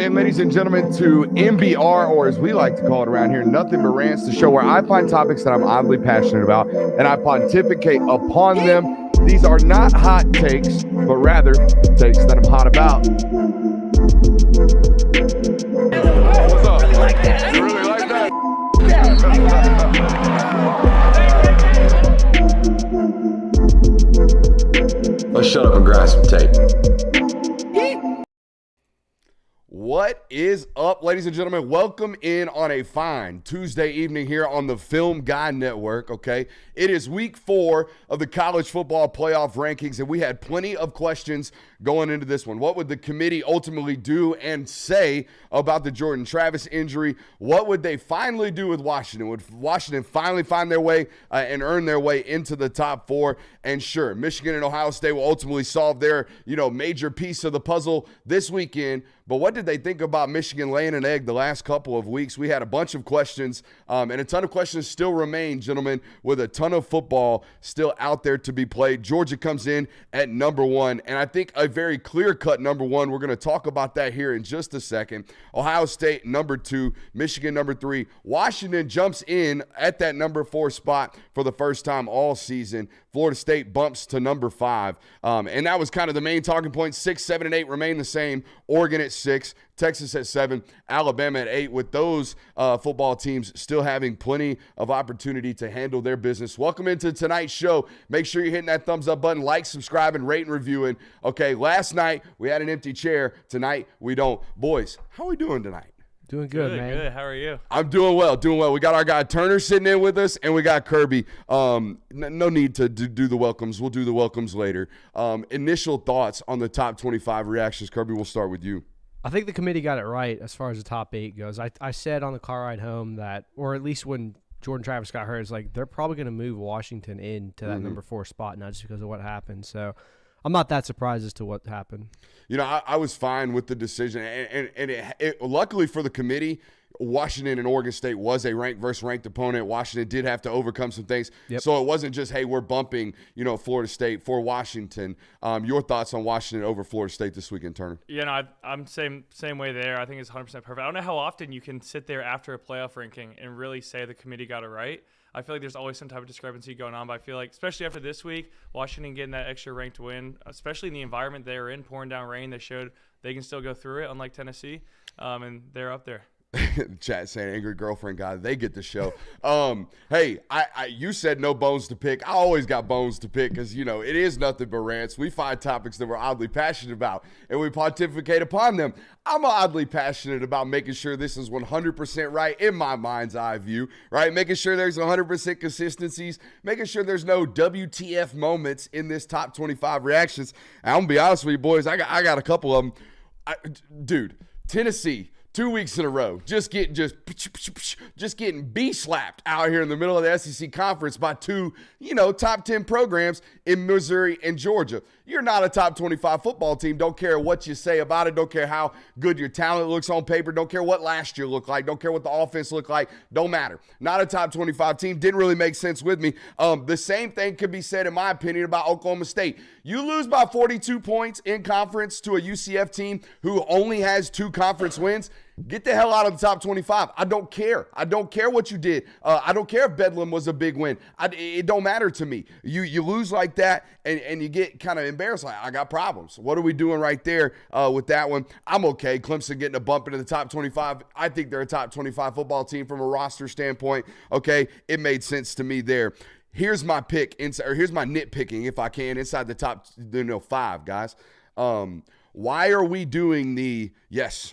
in, ladies and gentlemen, to MBR, or as we like to call it around here, Nothing But Rants, the show where I find topics that I'm oddly passionate about and I pontificate upon them. These are not hot takes, but rather takes that I'm hot about. What's up? You really like that? Let's shut up and grind some tape. What is up, ladies and gentlemen? Welcome in on a fine Tuesday evening here on the Film Guy Network, okay? It is week 4 of the college football playoff rankings, and we had plenty of questions going into this one. What would the committee ultimately do and say about the Jordan Travis injury? What would they finally do with Washington? Would Washington finally find their way and earn their way into the top 4? And sure, Michigan and Ohio State will ultimately solve their, major piece of the puzzle this weekend. But what did they think about Michigan laying an egg the last couple of weeks? We had a bunch of questions, and a ton of questions still remain, gentlemen, with a ton of football still out there to be played. Georgia comes in at number 1, and I think a very clear-cut number 1. We're going to talk about that here in just a second. Ohio State, number 2. Michigan, number 3. Washington jumps in at that number 4 spot for the first time all season. Florida State bumps to number 5. And that was kind of the main talking point. 6, 7, and 8 remain the same. Oregon at 6, Texas at 7, Alabama at 8, with those football teams still having plenty of opportunity to handle their business. Welcome into tonight's show. Make sure you're hitting that thumbs up button, like, subscribe, and rate and reviewing. Okay, last night we had an empty chair. Tonight we don't. Boys, how are we doing tonight? Doing good, man. Good. How are you? I'm doing well, We got our guy Turner sitting in with us, and we got Kirby. No need to do the welcomes. We'll do the welcomes later. Initial thoughts on the top 25 reactions. Kirby, we'll start with you. I think the committee got it right as far as the top 8 goes. I said on the car ride home that, or at least when Jordan Travis got hurt, it's like they're probably going to move Washington into that number 4 spot, not just because of what happened. So I'm not that surprised as to what happened. I was fine with the decision, and it luckily for the committee, Washington and Oregon State was a ranked versus ranked opponent. Washington did have to overcome some things. Yep. So it wasn't just, hey, we're bumping, Florida State for Washington. Your thoughts on Washington over Florida State this weekend, Turner? I'm same way there. I think it's 100% perfect. I don't know how often you can sit there after a playoff ranking and really say the committee got it right. I feel like there's always some type of discrepancy going on, but I feel like, especially after this week, Washington getting that extra ranked win, especially in the environment they're in, pouring down rain, they showed they can still go through it, unlike Tennessee, and they're up there. Chat saying angry girlfriend guy, they get the show. Hey, you said no bones to pick. I always got bones to pick because, it is nothing but rants. We find topics that we're oddly passionate about, and we pontificate upon them. I'm oddly passionate about making sure this is 100% right in my mind's eye view, right? Making sure there's 100% consistencies, making sure there's no WTF moments in this top 25 reactions. And I'm going to be honest with you, boys, I got a couple of them. Dude, Tennessee, 2 weeks in a row, just getting B-slapped out here in the middle of the SEC conference by 2, top 10 programs in Missouri and Georgia. You're not a top 25 football team. Don't care what you say about it. Don't care how good your talent looks on paper. Don't care what last year looked like. Don't care what the offense looked like. Don't matter. Not a top 25 team. Didn't really make sense with me. The same thing could be said, in my opinion, about Oklahoma State. You lose by 42 points in conference to a UCF team who only has 2 conference wins. Get the hell out of the top 25. I don't care. I don't care what you did. I don't care if Bedlam was a big win. It don't matter to me. You lose like that, and you get kind of embarrassed. Like, I got problems. What are we doing right there with that one? I'm okay. Clemson getting a bump into the top 25. I think they're a top 25 football team from a roster standpoint. Okay, it made sense to me there. Here's my pick, here's my nitpicking, if I can, inside the top 5, guys. Why are we doing the,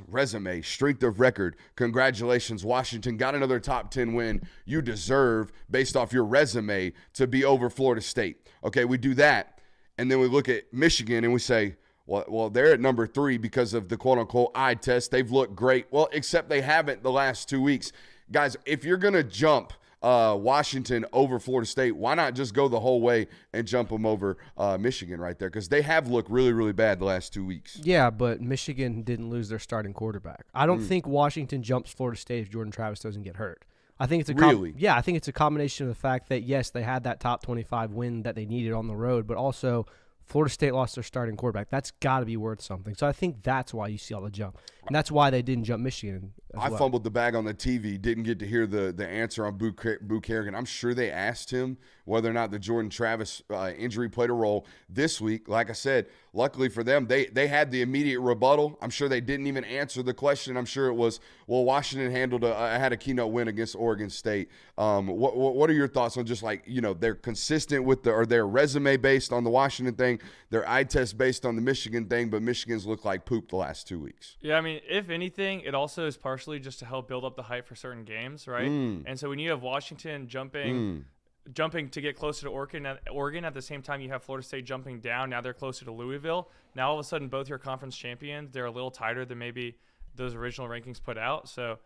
resume, strength of record? Congratulations, Washington got another top 10 win. You deserve, based off your resume, to be over Florida State. Okay, we do that, and then we look at Michigan and we say, well, they're at number 3 because of the quote-unquote eye test. They've looked great. Well, except they haven't the last 2 weeks. Guys, if you're going to jump Washington over Florida State, why not just go the whole way and jump them over Michigan right there? Because they have looked really, really bad the last 2 weeks. Yeah, but Michigan didn't lose their starting quarterback. I don't think Washington jumps Florida State if Jordan Travis doesn't get hurt. I think it's I think it's a combination of the fact that, yes, they had that top 25 win that they needed on the road, but also Florida State lost their starting quarterback. That's got to be worth something. So I think that's why you see all the jump. And that's why they didn't jump Michigan as I well. fumbled the bag on the TV, didn't get to hear the answer on Boo Kerrigan. I'm sure they asked him whether or not the Jordan Travis injury played a role this week. Like I said, luckily for them, they had the immediate rebuttal. I'm sure they didn't even answer the question. I'm sure it was, well, Washington had a keynote win against Oregon State. What are your thoughts on just like, they're consistent with their resume based on the Washington thing, their eye test based on the Michigan thing, but Michigan's looked like poop the last 2 weeks. Yeah, I mean, if anything, it also is partially just to help build up the hype for certain games, right? And so when you have Washington jumping to get closer to Oregon at the same time you have Florida State jumping down, now they're closer to Louisville. Now all of a sudden both your conference champions, they're a little tighter than maybe those original rankings put out. So,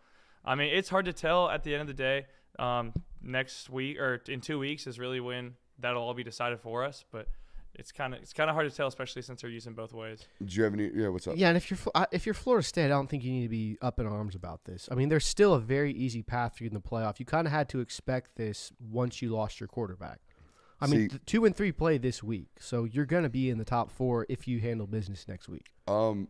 I mean, it's hard to tell at the end of the day. Next week or in 2 weeks is really when that'll all be decided for us, but it's kind of hard to tell, especially since they're using both ways. Do you have any? Yeah, what's up? Yeah, and if you're Florida State, I don't think you need to be up in arms about this. I mean, there's still a very easy path for you in the playoff. You kind of had to expect this once you lost your quarterback. I mean, 2 and 3 play this week, so you're gonna be in the top 4 if you handle business next week.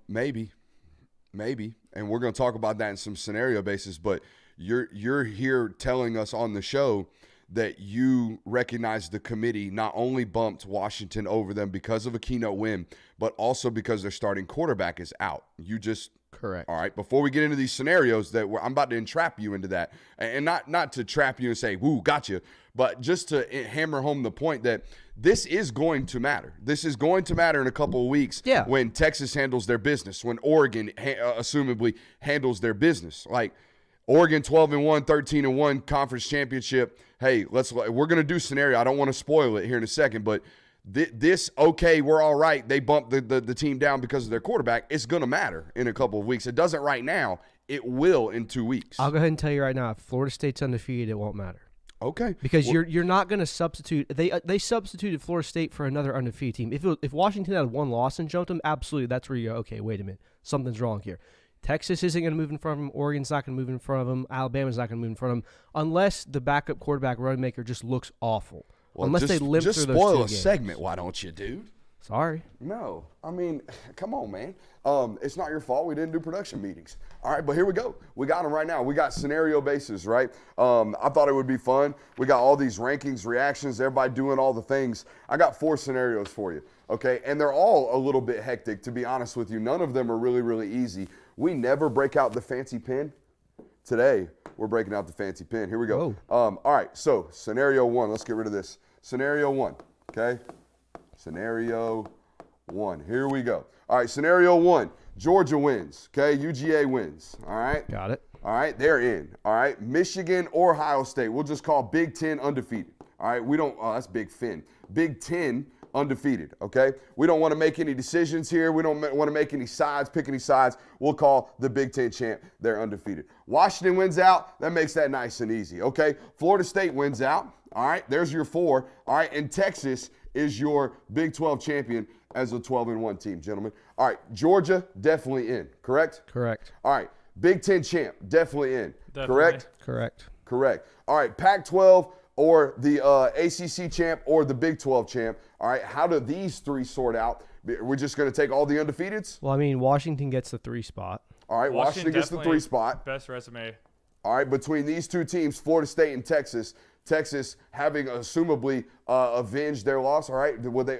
Maybe, and we're gonna talk about that in some scenario basis. But you're here telling us on the show that you recognize the committee not only bumped Washington over them because of a keynote win, but also because their starting quarterback is out. You just correct. All right. Before we get into these scenarios I'm about to entrap you into that, and not to trap you and say, "Woo, gotcha," but just to hammer home the point that this is going to matter. This is going to matter in a couple of weeks when Texas handles their business, when Oregon assumably handles their business. Like Oregon 12-1, 13-1 conference championship. Hey, we're going to do scenario. I don't want to spoil it here in a second, but we're all right. They bumped the team down because of their quarterback. It's going to matter in a couple of weeks. It doesn't right now. It will in 2 weeks. I'll go ahead and tell you right now, if Florida State's undefeated, it won't matter. Okay. Because you're not going to substitute. They substituted Florida State for another undefeated team. If Washington had one loss and jumped them, absolutely, that's where you go, okay, wait a minute. Something's wrong here. Texas isn't going to move in front of them. Oregon's not going to move in front of them. Alabama's not going to move in front of them unless the backup quarterback Runmaker just looks awful. Well, unless they limp through those 2 games. Just spoil a segment, why don't you, dude? Sorry. No. I mean, come on, man. It's not your fault we didn't do production meetings. All right, but here we go. We got them right now. We got scenario bases, right? I thought it would be fun. We got all these rankings, reactions, everybody doing all the things. I got 4 scenarios for you, okay? And they're all a little bit hectic, to be honest with you. None of them are really, really easy. We never break out the fancy pen. Today, we're breaking out the fancy pen. Here we go. All right, so scenario 1. Let's get rid of this. Scenario 1, okay? Scenario 1. Here we go. All right, scenario 1. Georgia wins, okay? UGA wins, all right? Got it. All right, they're in, all right? Michigan or Ohio State. We'll just call Big Ten undefeated, all right? That's Big Fin. Big Ten undefeated, okay? We don't want to make any decisions here. We don't want to make any sides, pick any sides. We'll call the Big Ten champ. They're undefeated. Washington wins out. That makes that nice and easy, okay? Florida State wins out. All right, there's your 4. All right, and Texas is your Big 12 champion as a 12-1 team, gentlemen. All right, Georgia definitely in, correct? Correct. All right, Big 10 champ definitely in, correct? Correct. Correct. All right, Pac-12 or the ACC champ or the Big 12 champ. All right, how do these 3 sort out? We're just going to take all the undefeateds? Well, I mean, Washington gets the 3 spot. All right, Washington gets the 3 spot. Best resume. All right, between these 2 teams, Florida State and Texas having assumably avenged their loss. All right,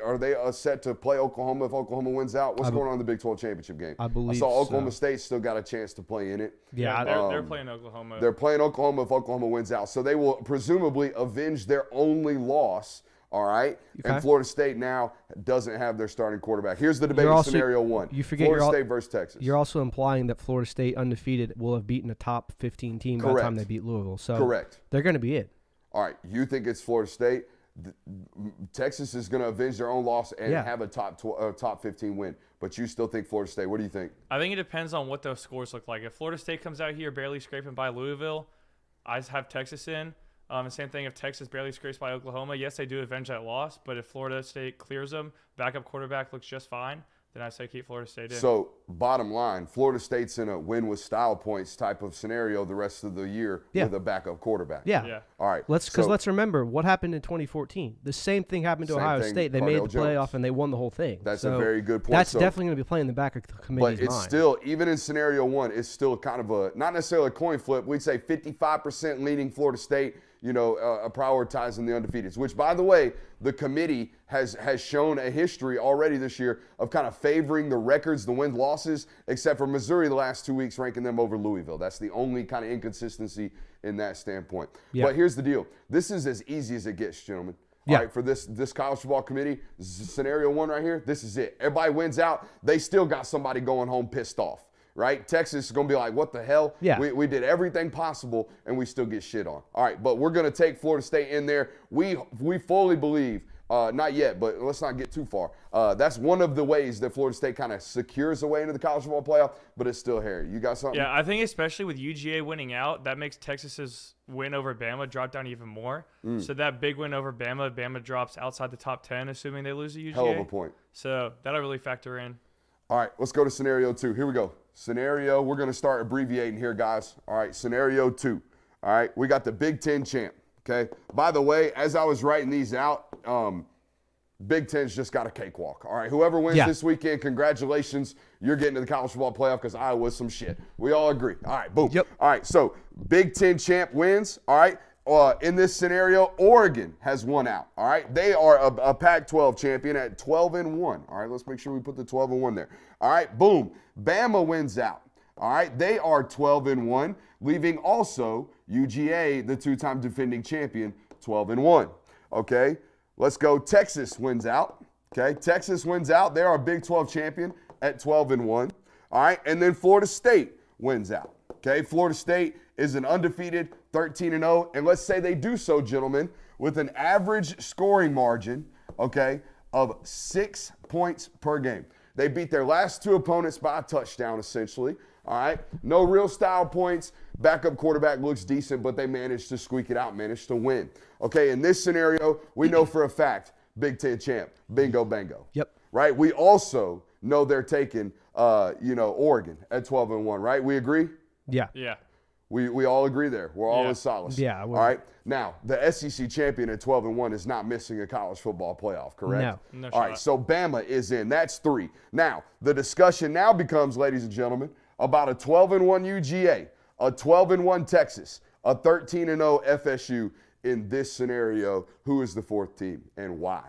are they set to play Oklahoma if Oklahoma wins out? What's going on in the Big 12 championship game? I believe I saw Oklahoma so. State still got a chance to play in it. Yeah, they're playing Oklahoma. They're playing Oklahoma if Oklahoma wins out, so they will presumably avenge their only loss. All right, and Florida State now doesn't have their starting quarterback. Here's the debate scenario 1. You forget Florida State versus Texas. You're also implying that Florida State undefeated will have beaten a top 15 team by the time they beat Louisville. So correct. They're going to be it. All right, you think it's Florida State. Texas is going to avenge their own loss and have a top 15 win. But you still think Florida State. What do you think? I think it depends on what those scores look like. If Florida State comes out here barely scraping by Louisville, I just have Texas in. The same thing if Texas barely scrapes by Oklahoma. Yes, they do avenge that loss. But if Florida State clears them, backup quarterback looks just fine, then I say keep Florida State in. So, bottom line, Florida State's in a win with style points type of scenario the rest of the year with a backup quarterback. Yeah. All right. Let's remember what happened in 2014. The same thing happened to Ohio State. They made the playoff and they won the whole thing. That's a very good point. That's definitely going to be playing in the back of the committee's mind. But it's still, even in scenario one, it's still kind of a, not necessarily a coin flip. We'd say 55% leaning Florida State, prioritizing the undefeateds, which, by the way, the committee has shown a history already this year of kind of favoring the records, the win-losses, except for Missouri the last 2 weeks, ranking them over Louisville. That's the only kind of inconsistency in that standpoint. Yeah. But here's the deal. This is as easy as it gets, gentlemen. All right, for this college football committee, scenario one right here, this is it. Everybody wins out. They still got somebody going home pissed off, right? Texas is going to be like, what the hell? Yeah. We did everything possible, and we still get shit on. All right, but we're going to take Florida State in there. We fully believe, not yet, but let's not get too far. That's one of the ways that Florida State kind of secures a way into the college football playoff, but it's still hairy. You got something? Yeah, I think especially with UGA winning out, that makes Texas's win over Bama drop down even more. So that big win over Bama drops outside the top 10, assuming they lose to UGA. Hell of a point. So that'll really factor in. All right, let's go to scenario two. Here we go. Scenario, we're going to start abbreviating here, guys. All right, scenario two. All right, we got the Big Ten champ, okay? By the way, as I was writing these out, Big Ten's just got a cakewalk. All right, whoever wins this weekend, congratulations. You're getting to the college football playoff because Iowa's some shit. We all agree. All right, boom. Yep. All right, so Big Ten champ wins. All right, in this scenario, Oregon has won out. All right, they are a Pac-12 champion at 12-1. All right, let's make sure we put the 12-1 there. All right, boom. Bama wins out. All right, they are 12-1, leaving also UGA, the two-time defending champion, 12-1. Okay. Let's go. Texas wins out. Okay. Texas wins out. They're our Big 12 champion at 12-1. All right. And then Florida State wins out. Okay. Florida State is an undefeated 13-0. And let's say they do so, gentlemen, with an average scoring margin, okay, of 6 points per game. They beat their last two opponents by a touchdown, essentially. All right. No real style points. Backup quarterback looks decent, but they managed to squeak it out, managed to win. Okay, in this scenario, we know for a fact, Big Ten champ, bingo, bango. Yep. Right? We also know they're taking, Oregon at 12-1, right? We agree? Yeah. Yeah. We all agree there. We're all in solace. Yeah. All right. Now, the SEC champion at 12-1 is not missing a college football playoff, correct? No. All right. So Bama is in. That's 3. Now, the discussion now becomes, ladies and gentlemen, about a 12-1 UGA, a 12-1 Texas, a 13-0 FSU. In this scenario, who is the fourth team and why?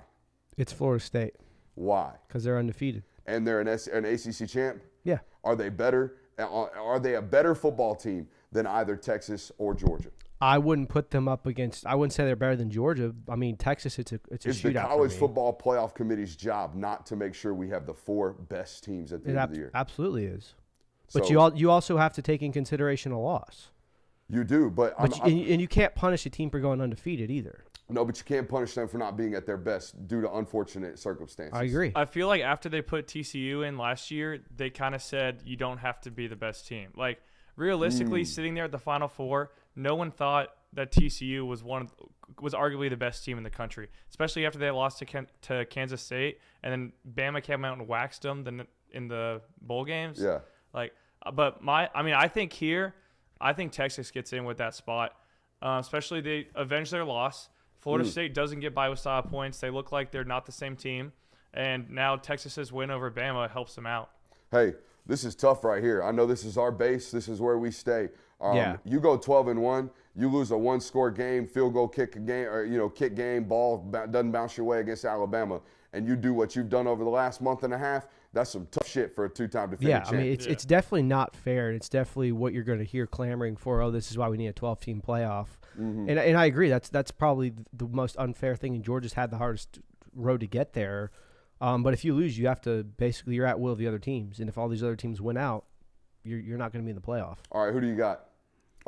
It's Florida State Why? because they're undefeated. And they're an ACC champ? Yeah. Are they better? Are they a better football team than either Texas or Georgia? I wouldn't put them up against. I wouldn't say they're better than Georgia. I mean, Texas. It's a It's shootout. the college for me. football playoff committee's job not to make sure we have the 4 best teams at the end of the year. Absolutely is. But So- you also have to take in consideration a loss. You do, but And you can't punish a team for going undefeated either. no, but you can't punish them for not being at their best due to unfortunate circumstances. I agree. I feel like after they put TCU in last year, they kind of said you don't have to be the best team. Like realistically, sitting there at the Final Four, no one thought that TCU was arguably the best team in the country, especially after they lost to Kansas State, and then Bama came out and waxed them in the bowl games. Yeah. I think Texas gets in with that spot, especially they avenge their loss. Florida State doesn't get by with style points. They look like they're not the same team. And now Texas's win over Bama helps them out. Hey, this is tough right here. I know this is our base. This is where we stay. Yeah. You go 12-1, you lose a 1-score game, field goal kick game, or kick game, ball doesn't bounce your way against Alabama, and you do what you've done over the last month and a half. That's some tough shit for a 2-time defending champ. I mean, it's definitely not fair, and it's definitely what you're going to hear clamoring for. Oh, this is why we need a 12-team playoff. And I agree. That's probably the most unfair thing, and Georgia's had the hardest road to get there. But if you lose, you have to basically you're at will of the other teams, and if all these other teams win out, you're not going to be in the playoff. All right, who do you got?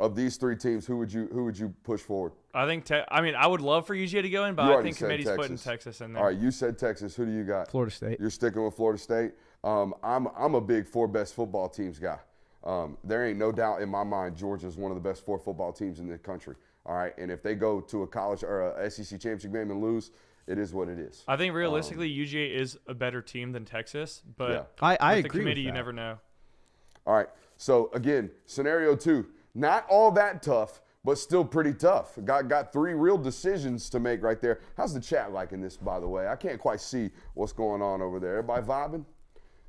Of these 3 teams, who would you push forward? I think I would love for UGA to go in, but You I already think said committee's putting Texas. Texas in there. All right, you said Texas. Who do you got? Florida State. You're sticking with Florida State. I'm a big 4 best football teams guy. There ain't no doubt in my mind Georgia's one of the best 4 football teams in the country. All right, and if they go to a college or a SEC championship game and lose, it is what it is. I think realistically, UGA is a better team than Texas, but Yeah. I with the agree committee, with you that. never know. All right, so again, scenario 2, not all that tough, but still pretty tough. Got 3 real decisions to make right there. How's the chat liking this, by the way? I can't quite see what's going on over there. Everybody vibing?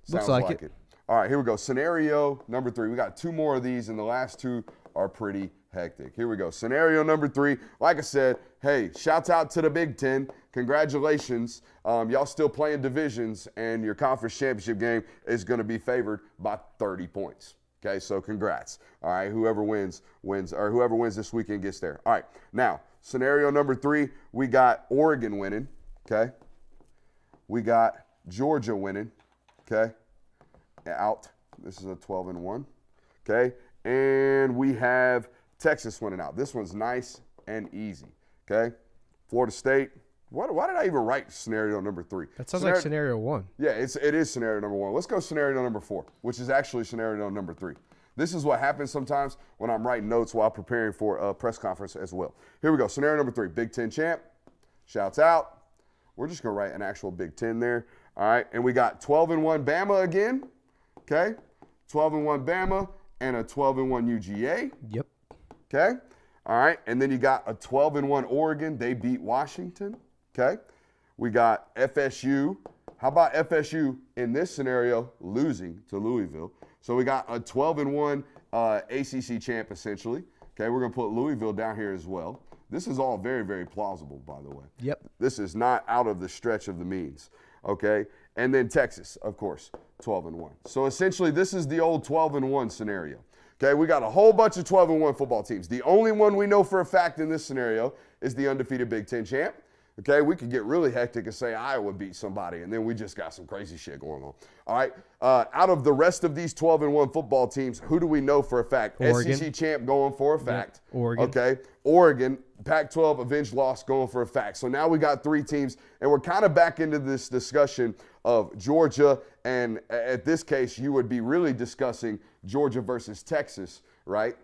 Looks like it. All right, here we go. Scenario number 3. We got 2 more of these, and the last 2 are pretty hectic. Here we go. Scenario number 3. Like I said, hey, shouts out to the Big Ten. Congratulations. Y'all still playing divisions, and your conference championship game is going to be favored by 30 points. Okay, so congrats. All right, whoever wins, or whoever wins this weekend gets there. All right, now, scenario number 3, we got Oregon winning, okay? We got Georgia winning, okay? Out. This is a 12-1, okay? And we have Texas winning out. This one's nice and easy, okay? Florida State. Why did I even write scenario number 3? That sounds like scenario 1. Yeah, it is scenario number 1. Let's go scenario number 4, which is actually scenario number 3. This is what happens sometimes when I'm writing notes while preparing for a press conference as well. Here we go. Scenario number 3, Big Ten champ. Shouts out. We're just going to write an actual Big Ten there. All right, and we got 12-1 Bama again. Okay, 12-1 Bama and a 12-1 UGA. Yep. Okay, all right, and then you got a 12-1 Oregon. They beat Washington. Okay, we got FSU. How about FSU in this scenario losing to Louisville? So we got a 12-1 ACC champ essentially. Okay, we're gonna put Louisville down here as well. This is all very, very plausible, by the way. Yep. This is not out of the stretch of the means. Okay, and then Texas, of course, 12-1. So essentially, this is the old 12-1 scenario. Okay, we got a whole bunch of 12-1 football teams. The only one we know for a fact in this scenario is the undefeated Big Ten champ. Okay, we could get really hectic and say Iowa beat somebody, and then we just got some crazy shit going on. All right, out of the rest of these 12-1 football teams, who do we know for a fact? Oregon. SEC champ going for a fact. Yep. Oregon. Okay, Oregon, Pac-12 avenged loss going for a fact. So now we got 3 teams, and we're kind of back into this discussion of Georgia, and at this case, you would be really discussing Georgia versus Texas, right?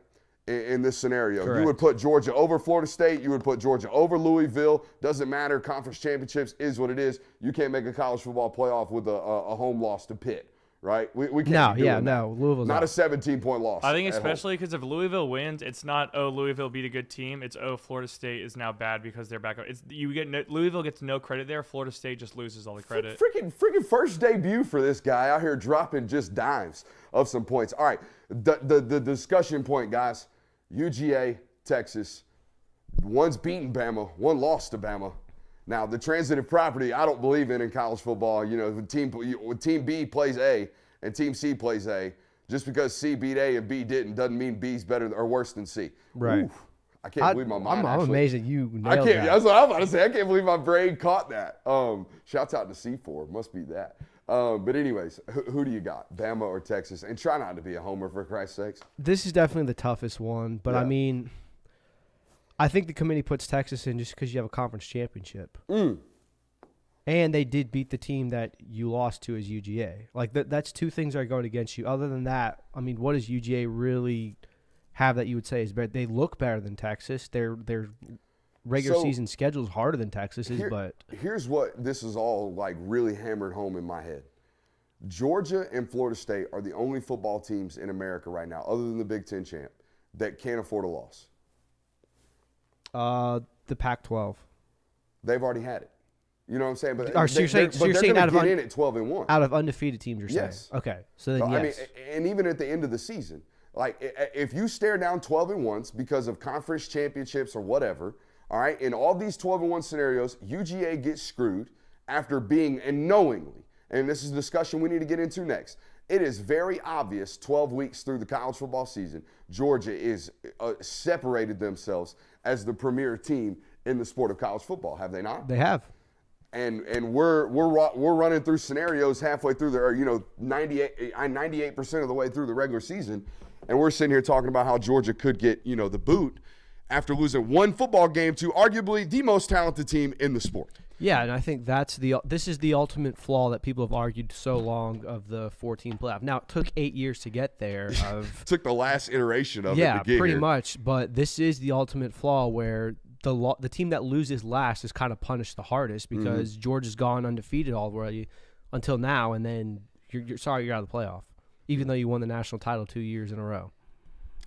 In this scenario. Correct. You would put Georgia over Florida State. You would put Georgia over Louisville. Doesn't matter. Conference championships is what it is. You can't make a college football playoff with a home loss to Pitt, right? We can't be doing that. Louisville's Not out. a 17-point loss. I think at home. especially because if Louisville wins, it's not, oh, Louisville beat a good team. It's, oh, Florida State is now bad because they're back up. Louisville gets no credit there. Florida State just loses all the credit. Freaking first debut for this guy out here dropping just dimes of some points. All right, the discussion point, guys. UGA, Texas, one's beaten Bama, one lost to Bama. Now, the transitive property I don't believe in college football. You know, when Team B plays A and Team C plays A, just because C beat A and B didn't doesn't mean B's better or worse than C. Right. Oof, I can't believe my mind. I'm actually. amazed that you I nailed can't. that. That's what I'm about to say. I can't believe my brain caught that. Shouts out to C4. Must be that. But anyways, who do you got? Bama or Texas? And try not to be a homer, for Christ's sakes. This is definitely the toughest one, but Yeah. I mean, I think the committee puts Texas in just because you have a conference championship. And they did beat the team that you lost to as UGA. Like, that's 2 things that are going against you. Other than that, I mean, what does UGA really have that you would say is better? They look better than Texas. Their regular season schedule is harder than Texas's, but Here's what this is all like really hammered home in my head. Georgia and Florida State are the only football teams in America right now, other than the Big Ten champ, that can't afford a loss. the Pac-12. They've already had it. You know what I'm saying? But So you're saying they're out of get in at 12-1. Out of undefeated teams, you're saying? Yes. Okay. So then, So, yes. I mean, and even at the end of the season, like if you stare down 12-1s because of conference championships or whatever, all right, in all these 12-1 scenarios, UGA gets screwed after being, and knowingly, and this is a discussion we need to get into next. It is very obvious 12 weeks through the college football season, Georgia is separated themselves as the premier team in the sport of college football. Have they not? They have. And we're running through scenarios halfway through the 98% of the way through the regular season, and we're sitting here talking about how Georgia could get the boot after losing one football game to arguably the most talented team in the sport. Yeah, and I think this is the ultimate flaw that people have argued so long of the 14 playoff. Now, it took 8 years to get there. Took the last iteration of it yeah, to get pretty here. much. But this is the ultimate flaw where the team that loses last is kind of punished the hardest because Georgia's gone undefeated already until now, and then you're sorry you're out of the playoff, even though you won the national title 2 years in a row.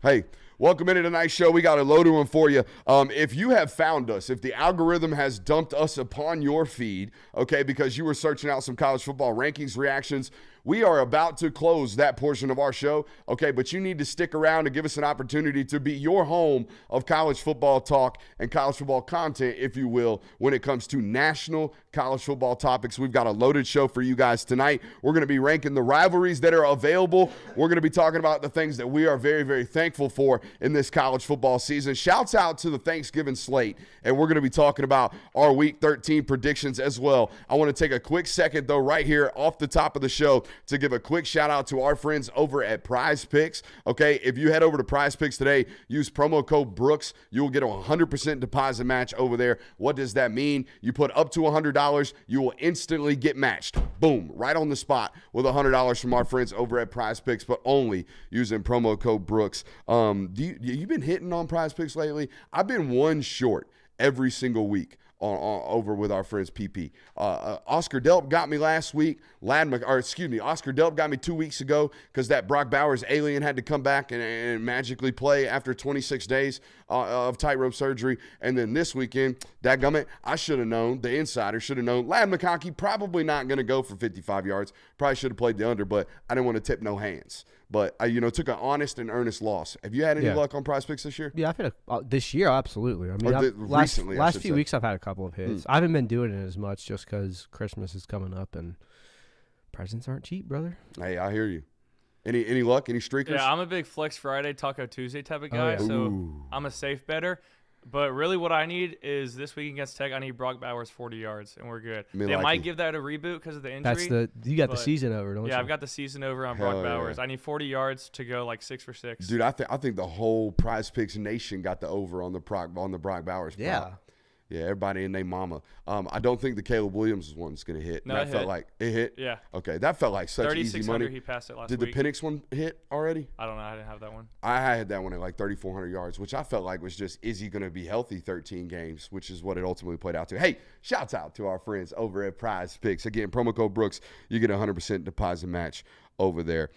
Hey, welcome into tonight's show. We got a loaded one for you. If you have found us, if the algorithm has dumped us upon your feed, okay, because you were searching out some college football rankings reactions, we are about to close that portion of our show, okay, but you need to stick around to give us an opportunity to be your home of college football talk and college football content, if you will, when it comes to national college football topics. We've got a loaded show for you guys tonight. We're going to be ranking the rivalries that are available. We're going to be talking about the things that we are very, very thankful for in this college football season. Shouts out to the Thanksgiving slate, and we're going to be talking about our Week 13 predictions as well. I want to take a quick second, though, right here off the top of the show to give a quick shout out to our friends over at Prize Picks. Okay, if you head over to Prize Picks today, use promo code Brooks, you will get a 100% deposit match over there. What does that mean? You put up to $100, you will instantly get matched. Boom, right on the spot with $100 from our friends over at Prize Picks, but only using promo code Brooks. You been hitting on Prize Picks lately? I've been one short every single week. Over with our friends PP. Oscar Delp got me last week. Oscar Delp got me 2 weeks ago because that Brock Bowers alien had to come back and magically play after 26 days of tightrope surgery. And then this weekend, dadgummit, I should have known, the insider should have known, Lad McConkey probably not going to go for 55 yards. Probably should have played the under, but I didn't want to tip no hands. But I, took an honest and earnest loss. Have you had any luck on Prize Picks this year? Yeah, I've had this year, absolutely. I mean, recently, last few weeks I've had a couple of hits. I haven't been doing it as much just because Christmas is coming up and presents aren't cheap, brother. Hey, I hear you. Any luck? Any streakers? Yeah, I'm a big Flex Friday, Taco Tuesday type of guy, so I'm a safe better. But really what I need is this week against Tech, I need Brock Bowers 40 yards, and we're good. They might give that a reboot because of the injury. You got the season over, don't you? Yeah, I've got the season over on Brock Bowers. I need 40 yards to go like 6 for 6. Dude, I think the whole Prize Picks Nation got the over on the Brock Bowers prop. Yeah. Yeah, everybody and their mama. I don't think the Caleb Williams one's going to hit. No, that felt like it hit. Yeah. Okay, that felt like such easy money. He passed it last week. Did the Penix one hit already? I don't know. I didn't have that one. I had that one at like 3,400 yards, which I felt like was just, is he going to be healthy 13 games, which is what it ultimately played out to. Hey, shouts out to our friends over at Prize Picks. Again, promo code Brooks, you get a 100% deposit match over there.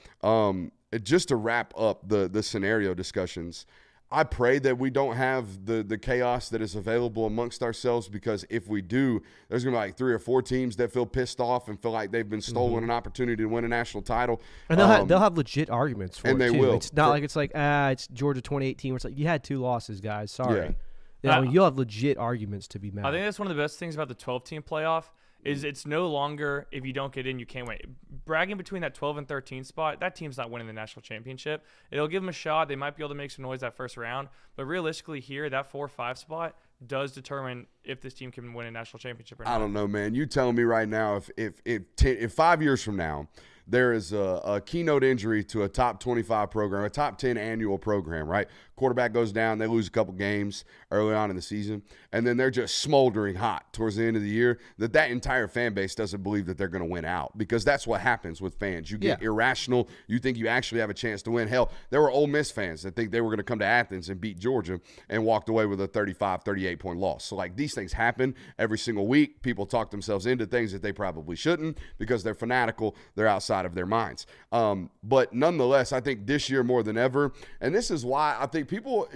Just to wrap up the scenario discussions, I pray that we don't have the chaos that is available amongst ourselves, because if we do, there's going to be like 3 or 4 teams that feel pissed off and feel like they've been stolen an opportunity to win a national title. And they'll have legit arguments for it, and they too. will. It's not it's Georgia 2018 where it's like, you had 2 losses, guys. Sorry. Yeah. You'll have legit arguments to be mad. I think that's one of the best things about the 12-team playoff is it's no longer, if you don't get in, you can't win. Bragging between that 12 and 13 spot, that team's not winning the national championship. It'll give them a shot. They might be able to make some noise that first round. But realistically here, that 4-5 spot does determine if this team can win a national championship or not. I don't know, man. You telling me right now if 5 years from now there is a keynote injury to a top 25 program, a top 10 annual program, right? Quarterback goes down, they lose a couple games early on in the season, and then they're just smoldering hot towards the end of the year, that entire fan base doesn't believe that they're going to win out, because that's what happens with fans. You get irrational. You think you actually have a chance to win. Hell, there were Ole Miss fans that think they were going to come to Athens and beat Georgia and walked away with a 35, 38-point loss. So, like, these things happen every single week. People talk themselves into things that they probably shouldn't because they're fanatical. They're outside of their minds. But nonetheless, I think this year more than ever, and this is why I think people,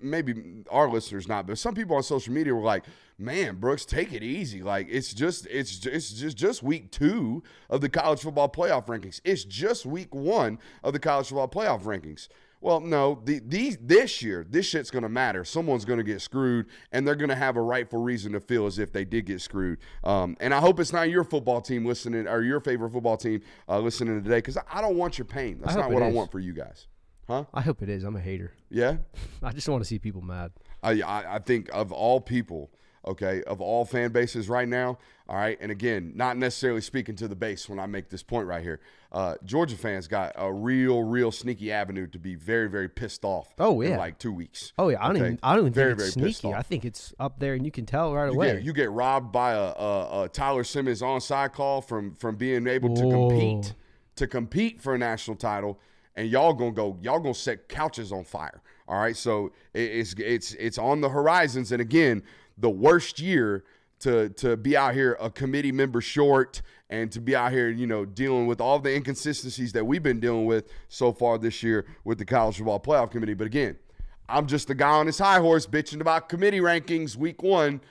maybe our listeners not, but some people on social media were like, man, Brooks, take it easy. Like, it's just week 2 of the college football playoff rankings. It's just week 1 of the college football playoff rankings. Well, no, this year, this shit's going to matter. Someone's going to get screwed, and they're going to have a rightful reason to feel as if they did get screwed. And I hope it's not your football team listening, or your favorite football team listening today, because I don't want your pain. That's not what I want for you guys. Huh? I hope it is. I'm a hater. Yeah? I just want to see people mad. I think of all people, okay, of all fan bases right now. All right, and again, not necessarily speaking to the base when I make this point right here. Georgia fans got a real sneaky avenue to be very, very pissed off. Oh, yeah. in like 2 weeks. Oh yeah, I don't even Very, think it's very pissed sneaky. off. I think it's up there, and you can tell right away. You get robbed by a Tyler Simmons onside call from being able to compete for a national title, and y'all gonna set couches on fire. All right, so it's on the horizons, and again, the worst year to be out here a committee member short and to be out here, dealing with all the inconsistencies that we've been dealing with so far this year with the College Football Playoff Committee. But again, I'm just the guy on his high horse bitching about committee rankings week 1,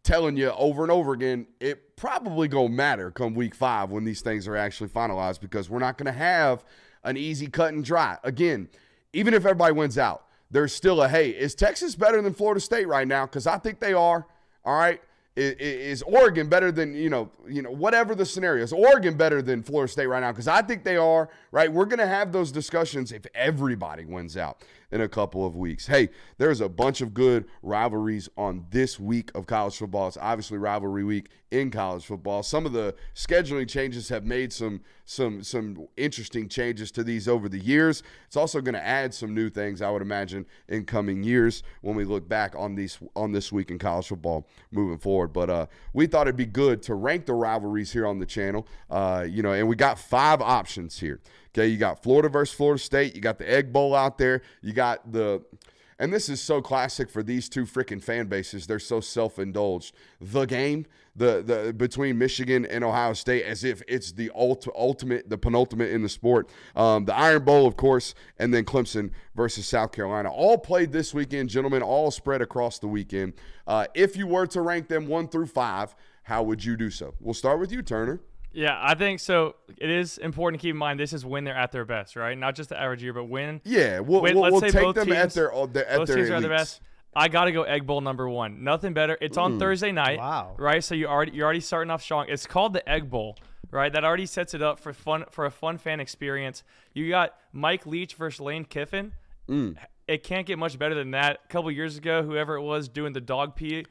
telling you over and over again, it probably gonna matter come week 5 when these things are actually finalized, because we're not gonna have an easy cut and dry. Again, even if everybody wins out, there's still hey, is Texas better than Florida State right now? Because I think they are. All right. Is Oregon better than, whatever the scenario, is Oregon better than Florida State right now? Because I think they are, right? We're going to have those discussions if everybody wins out in a couple of weeks. Hey, there's a bunch of good rivalries on this week of college football. It's obviously rivalry week in college football. Some of the scheduling changes have made some interesting changes to these over the years. It's also going to add some new things, I would imagine, in coming years when we look back on this week in college football moving forward. But we thought it'd be good to rank the rivalries here on the channel, and we got 5 options here. Okay, you got Florida versus Florida State. You got the Egg Bowl out there. You got and this is so classic for these two freaking fan bases. They're so self-indulged. The game, the between Michigan and Ohio State, as if it's the ultimate, the penultimate in the sport. The Iron Bowl, of course, and then Clemson versus South Carolina. All played this weekend, gentlemen, all spread across the weekend. If you were to rank them 1 through 5, how would you do so? We'll start with you, Turner. Yeah, I think so. It is important to keep in mind this is when they're at their best, right? Not just the average year, but when. Yeah, we'll take them teams, at their both teams are at their best. I got to go Egg Bowl number 1. Nothing better. It's on Thursday night. Wow. Right? So you're already starting off strong. It's called the Egg Bowl, right? That already sets it up for a fun fan experience. You got Mike Leach versus Lane Kiffin. It can't get much better than that. A couple years ago, whoever it was doing the dog pee.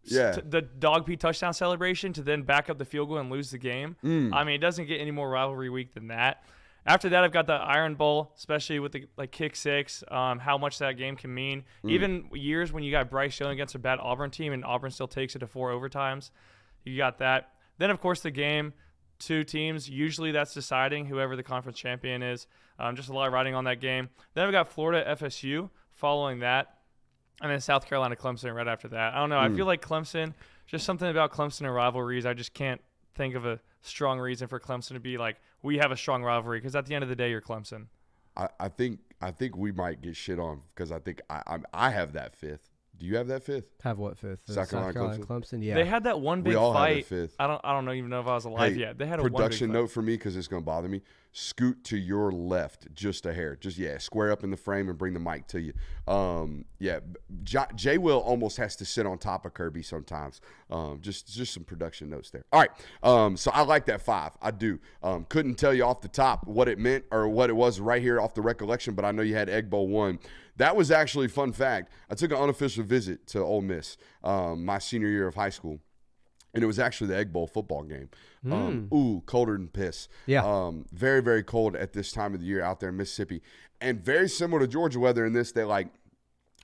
Yeah. The dog pee touchdown celebration to then back up the field goal and lose the game. I mean, it doesn't get any more rivalry week than that. After that, I've got the Iron Bowl, especially with the kick six, how much that game can mean. Even years when you got Bryce Young against a bad Auburn team and Auburn still takes it to 4 overtimes, you got that. Then, of course, the game, 2 teams. Usually that's deciding whoever the conference champion is. Just a lot of riding on that game. Then I've got Florida FSU following that. And then South Carolina Clemson right after that. I don't know. I feel like Clemson, just something about Clemson and rivalries. I just can't think of a strong reason for Clemson to be like, we have a strong rivalry, because at the end of the day, you're Clemson. I think we might get shit on because I think I have that 5th. Do you have that 5th? Have what 5th? South Carolina Clemson. Yeah. They had that one big We all fight. have it 5th. I don't even know if I was alive yet. They had a one big production fight. note for me because it's going to bother me. Scoot to your left just a hair. Just square up in the frame and bring the mic to you. Jay Will almost has to sit on top of Kirby sometimes. Just some production notes there. All right. So I like that 5. I do. Couldn't tell you off the top what it meant or what it was right here off the recollection, but I know you had Egg Bowl 1. That was actually, fun fact, I took an unofficial visit to Ole Miss my senior year of high school, and it was actually the Egg Bowl football game. Colder than piss. Yeah. Very, very cold at this time of the year out there in Mississippi. And very similar to Georgia weather in this, they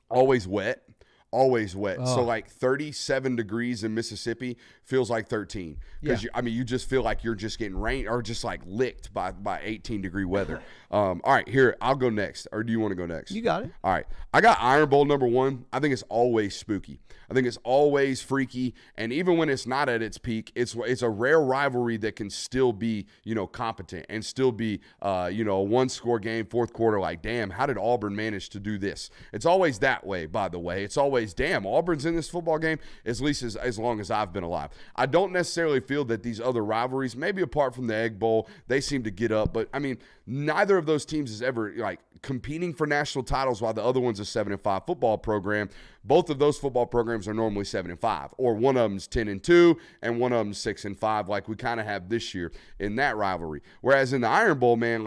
always wet. Always wet. Oh. So 37 degrees in Mississippi feels like 13. Because you just feel like you're just getting rain or just licked by 18-degree weather. All right, here, I'll go next. Or do you want to go next? You got it. All right. I got Iron Bowl number 1. I think it's always spooky. I think it's always freaky. And even when it's not at its peak, it's a rare rivalry that can still be, competent and still be, a one-score game, fourth quarter, damn, how did Auburn manage to do this? It's always that way, by the way. It's always, damn, Auburn's in this football game, at least as long as I've been alive. I don't necessarily feel that these other rivalries, maybe apart from the Egg Bowl, they seem to get up. But, neither of those teams is ever, competing for national titles while the other one's a 7-5 football program. Both of those football programs are normally 7-5, or one of them's 10-2 and one of them's 6-5, like we kind of have this year in that rivalry. Whereas in the Iron Bowl, man,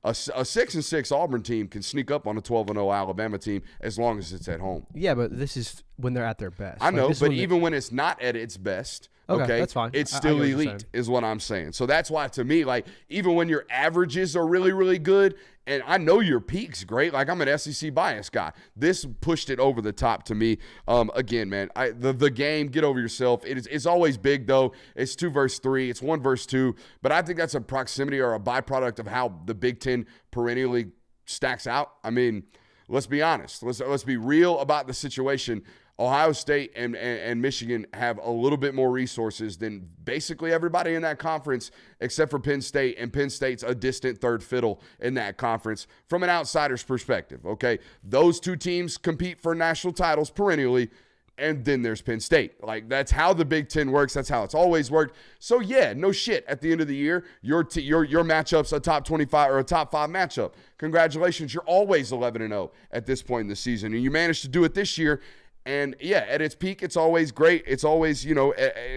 A 6-6 Auburn team can sneak up on a 12-0 Alabama team as long as it's at home. Yeah, but this is when they're at their best. I know, but when even when it's not at its best, Okay, that's fine. it's I still get what you're elite, saying. is what I'm saying. So that's why, to me, like, even when your averages are really, really good, and I know your peak's great, like, I'm an SEC bias guy. This pushed it over the top to me. Again, man, the game, get over yourself. It's always big, though. It's 2 versus 3. It's 1 versus 2. But I think that's a proximity or a byproduct of how the Big Ten perennially stacks out. I mean, let's be honest. Let's be real about the situation. Ohio State and Michigan have a little bit more resources than basically everybody in that conference except for Penn State, and Penn State's a distant third fiddle in that conference from an outsider's perspective, okay? Those two teams compete for national titles perennially, and then there's Penn State. Like, that's how the Big Ten works. That's how it's always worked. So, yeah, no shit. At the end of the year, your matchup's a top 25 or a top 5 matchup. Congratulations. You're always 11-0 at this point in the season, and you managed to do it this year. And, yeah, at its peak, it's always great. It's always, an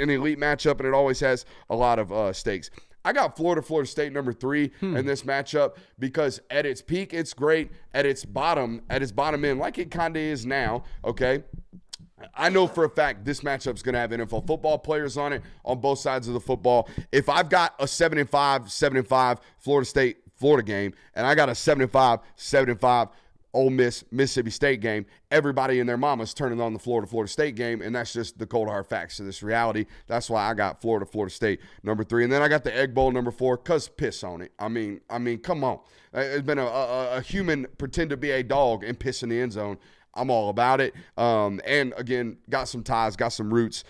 elite matchup, and it always has a lot of stakes. I got Florida State number 3 in this matchup because at its peak, it's great. At its bottom end, like it kind of is now, okay? I know for a fact this matchup is going to have NFL football players on it on both sides of the football. If I've got a 7-5 Florida game, and I got a 7-5 Ole Miss Mississippi State game, everybody and their mama's turning on the Florida State game, and that's just the cold hard facts of this reality. That's why I got Florida State number 3, and then I got the Egg Bowl number 4 because piss on it. I mean, come on. It's been a human pretend to be a dog and piss in the end zone. I'm all about it. And again, got some ties, got some roots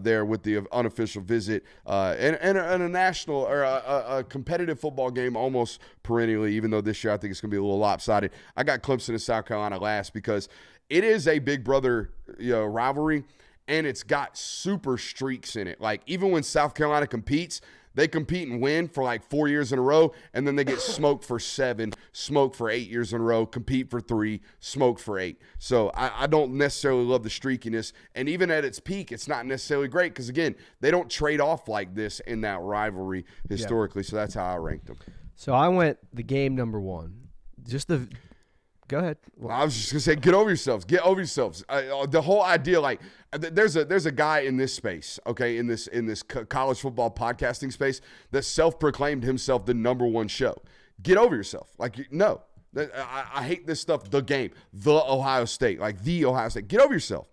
there with the unofficial visit and a national or a competitive football game almost perennially, even though this year I think it's going to be a little lopsided. I got Clemson and South Carolina last because it is a big brother rivalry, and it's got super streaks in it. Like, even when South Carolina competes, they compete and win for like 4 years in a row, and then they get smoked for 7, smoked for 8 years in a row, compete for 3, smoked for 8. So I don't necessarily love the streakiness. And even at its peak, it's not necessarily great because, again, they don't trade off like this in that rivalry historically. So that's how I ranked them. So I went the game number 1. Go ahead. Well, I was just gonna say, get over yourselves. Get over yourselves. The whole idea, like, there's a guy in this space, okay, in this college football podcasting space that self-proclaimed himself the number 1 show. Get over yourself. Like, no, I hate this stuff. The game, the Ohio State. Get over yourself.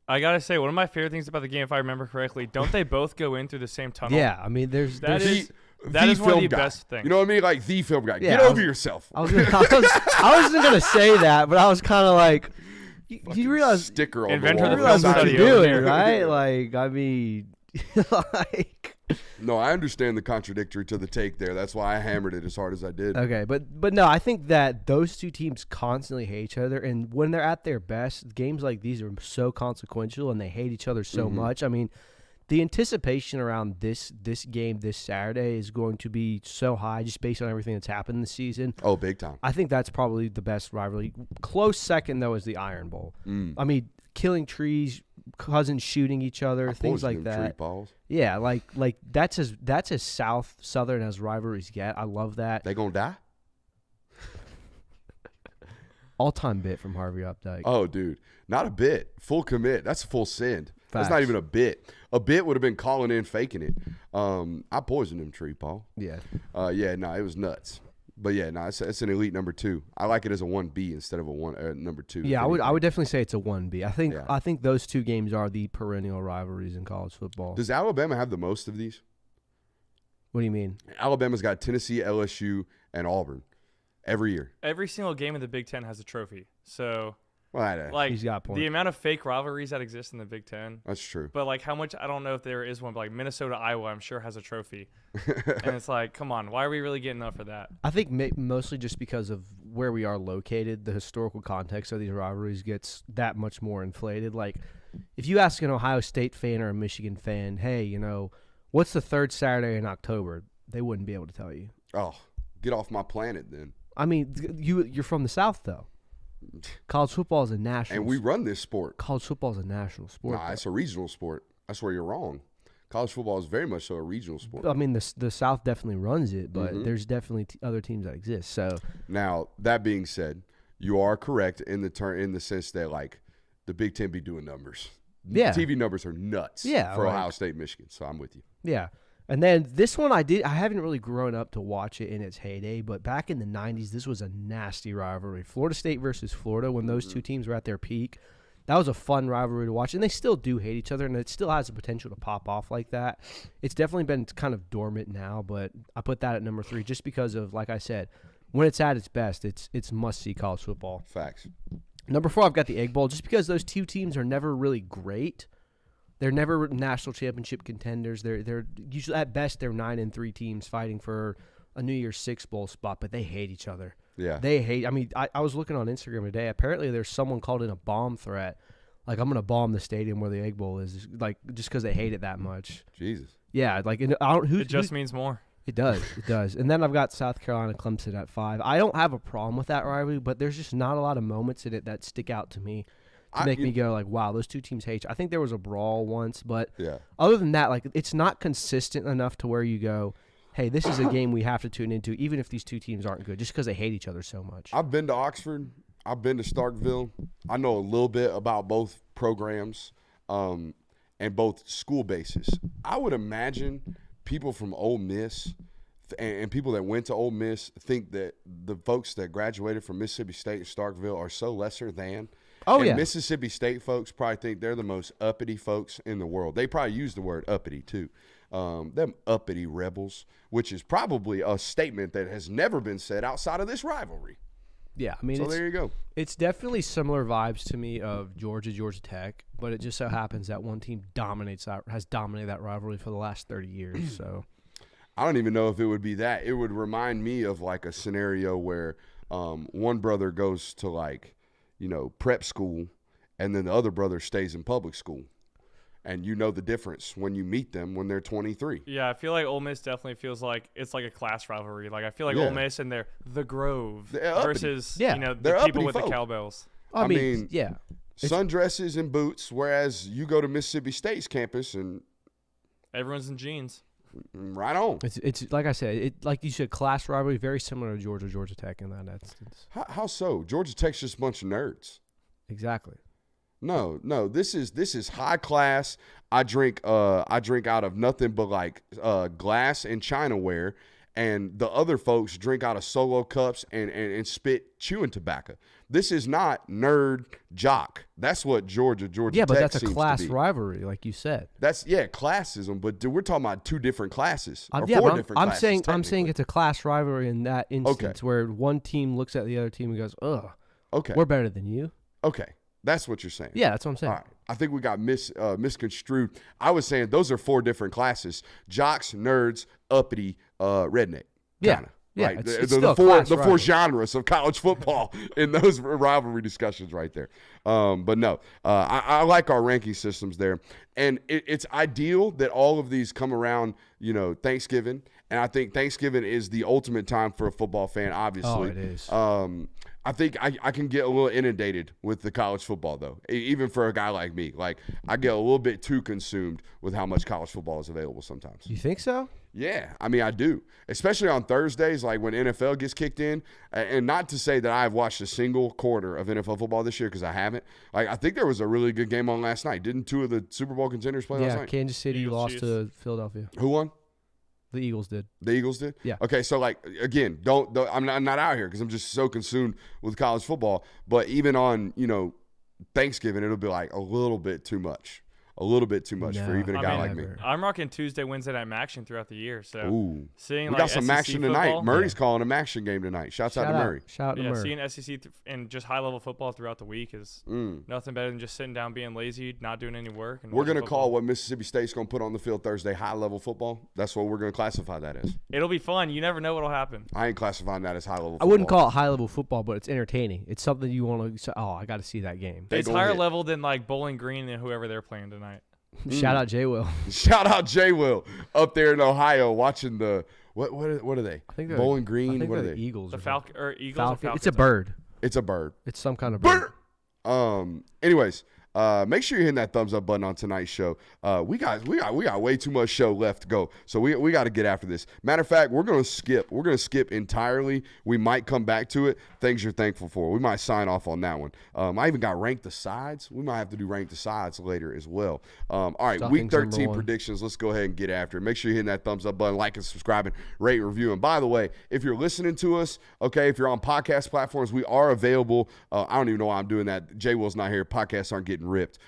I gotta say, one of my favorite things about the game, if I remember correctly, don't they both go in through the same tunnel? Yeah, I mean, that is one of the best things. You know what I mean? Like, the film guy. Yeah, Get over yourself. I wasn't gonna say that, but I was kind of like, you realize sticker on Inventor the of wall. the realize what study you're over doing, here. right? Like, I mean, like. No, I understand the contradictory to the take there. That's why I hammered it as hard as I did. Okay, but no, I think that those two teams constantly hate each other, and when they're at their best, games like these are so consequential, and they hate each other so much. I mean, the anticipation around this game this Saturday is going to be so high just based on everything that's happened this season. Oh, big time. I think that's probably the best rivalry. Close second, though, is the Iron Bowl. I mean, killing trees, cousins shooting each other, things like that. Tree balls. Yeah, like that's as southern as rivalries get. I love that. They gonna die? All-time bit from Harvey Updike. Oh, dude, not a bit. Full commit. That's a full send. That's not Facts. even a bit. A bit would have been calling in, faking it. I poisoned him, tree, Paul. Yeah. It was nuts. But yeah, it's an elite number 2. I like it as a 1B instead of a number 2. Yeah, I would definitely say it's a 1B. Yeah. I think those two games are the perennial rivalries in college football. Does Alabama have the most of these? What do you mean? Alabama's got Tennessee, LSU, and Auburn every year. Every single game in the Big Ten has a trophy. So, Well, like, He's got a point. the amount of fake rivalries that exist in the Big Ten. that's true. But, like, how much, I don't know if there is one, but, like, Minnesota, Iowa, I'm sure has a trophy. And it's like, come on, why are we really getting up for that? I think mostly just because of where we are located, the historical context of these rivalries gets that much more inflated. Like, if you ask an Ohio State fan or a Michigan fan, hey, what's the third Saturday in October? They wouldn't be able to tell you. Oh, get off my planet then. I mean, you're from the South, though. College football is a national And we run this sport. College football is a national sport. Nah, it's a regional sport. That's where you're wrong. College football is very much so a regional sport. I mean, the South definitely runs it, but there's definitely other teams that exist. So now, that being said, you are correct in the sense that like the Big Ten be doing numbers. Yeah. TV numbers are nuts. Yeah, for like- Ohio State, Michigan. So I'm with you. yeah. And then this one I haven't really grown up to watch it in its heyday, but back in the 90s, this was a nasty rivalry. Florida State versus Florida, when those two teams were at their peak. That was a fun rivalry to watch, and they still do hate each other, and it still has the potential to pop off like that. It's definitely been kind of dormant now, but I put that at number 3 just because of, like I said, when it's at its best, it's must-see college football. Facts. Number 4, I've got the Egg Bowl, just because those two teams are never really great. They're never national championship contenders. They're usually at best they're 9-3 teams fighting for a New Year's Six bowl spot, but they hate each other. Yeah. They hate. I mean, I was looking on Instagram today. Apparently, there's someone called in a bomb threat. Like, I'm gonna bomb the stadium where the Egg Bowl is, like just because they hate it that much. Jesus. Yeah, like and I don't. It just means more. It does. It does. And then I've got South Carolina Clemson at 5. I don't have a problem with that rivalry, but there's just not a lot of moments in it that stick out to me to make me go like, wow, those two teams hate. I think there was a brawl once, but other than that, like it's not consistent enough to where you go, hey, this is a game we have to tune into, even if these two teams aren't good, just because they hate each other so much. I've been to Oxford. I've been to Starkville. I know a little bit about both programs and both school bases. I would imagine people from Ole Miss and people that went to Ole Miss think that the folks that graduated from Mississippi State and Starkville are so lesser than. Oh, and yeah. Mississippi State folks probably think they're the most uppity folks in the world. They probably use the word uppity too. Them uppity rebels, which is probably a statement that has never been said outside of this rivalry. Yeah, I mean, So there you go. It's definitely similar vibes to me of Georgia Tech, but it just so happens that one team has dominated that rivalry for the last 30 years. So I don't even know if it would be that. It would remind me of like a scenario where one brother goes to like, prep school, and then the other brother stays in public school. And you know the difference when you meet them when they're 23. Yeah, I feel like Ole Miss definitely feels like it's like a class rivalry. Like I feel like Ole Miss and the Grove versus they're the people uppity with folk. the cowbells. I mean, yeah. Sundresses and boots, whereas you go to Mississippi State's campus and Everyone's in jeans. right on. It's like I said, it like you said, class rivalry, very similar to Georgia Tech in that instance. How so? Georgia Tech's just a bunch of nerds. Exactly. No. This is high class. I drink out of nothing but like glass and chinaware, and the other folks drink out of solo cups and spit chewing tobacco. This is not nerd jock. That's what Georgia Yeah, but Tech that's a seems class to be. rivalry, like you said. That's classism, but dude, we're talking about two different classes. Or Yeah, four but different I'm classes, saying technically. it's a class rivalry in that instance where one team looks at the other team and goes, "Ugh, Okay. we're better than you." Okay. That's what you're saying. Yeah, that's what I'm saying. All right. I think we got misconstrued. I was saying those are four different classes: jocks, nerds, uppity, redneck. Yeah. Kinda. Yeah, Right. it's The still a four class four rivalry. genres of college football in those rivalry discussions right there. But no, I like our ranking systems there, and it's ideal that all of these come around. Thanksgiving, and I think Thanksgiving is the ultimate time for a football fan. Obviously, Oh, it is. I think I can get a little inundated with the college football, though, even for a guy like me. Like, I get a little bit too consumed with how much college football is available sometimes. You think so? Yeah, I mean, I do, especially on Thursdays, like when NFL gets kicked in. And not to say that I've watched a single quarter of NFL football this year, because I haven't. Like, I think there was a really good game on last night. Didn't two of the Super Bowl contenders play last Yeah, night? Kansas City Eagles, lost Chiefs. to Philadelphia. Who won? The Eagles did. The Eagles did? Yeah. Okay, so like again, don't I'm not out here because I'm just so consumed with college football. But even on Thanksgiving, it'll be like a little bit too much for even a guy like me. I'm rocking Tuesday, Wednesday night action throughout the year. So Ooh, seeing we like got some SEC action football, tonight. Murray's calling a action game tonight. Shouts out to Murray. Shout out to Yeah, Murray. seeing SEC and just high level football throughout the week is nothing better than just sitting down, being lazy, not doing any work. And We're watching gonna call football. what Mississippi State's gonna put on the field Thursday high level football. That's what we're gonna classify that as. It'll be fun. You never know what'll happen. I ain't classifying that as high level. I wouldn't call it high level football, but it's entertaining. It's something you want to. Oh, I got to see that game. They It's gonna higher hit. level than like Bowling Green and whoever they're playing tonight. Shout out Jay Will. Shout out Jay Will up there in Ohio watching the what are they? I think they're Bowling I Green. think What are they're they? the Eagles. The or something. Falcon or Eagles. Or Falcon. Falcons. It's a bird. It's a bird. It's some kind of bird. Anyways, make sure you're hitting that thumbs up button on tonight's show. We got way too much show left to go, so we got to get after this. Matter of fact, we're gonna skip entirely. We might come back to it. Things you're thankful for. We might sign off on that one. I even got rank the sides. We might have to do rank the sides later as well. All right, week 13 predictions. Let's go ahead and get after it. Make sure you're hitting that thumbs up button, like and subscribing, rate, review. And by the way, if you're listening to us, okay, if you're on podcast platforms, we are available. I don't even know why I'm doing that. Jay Will's not here. Podcasts aren't getting ripped.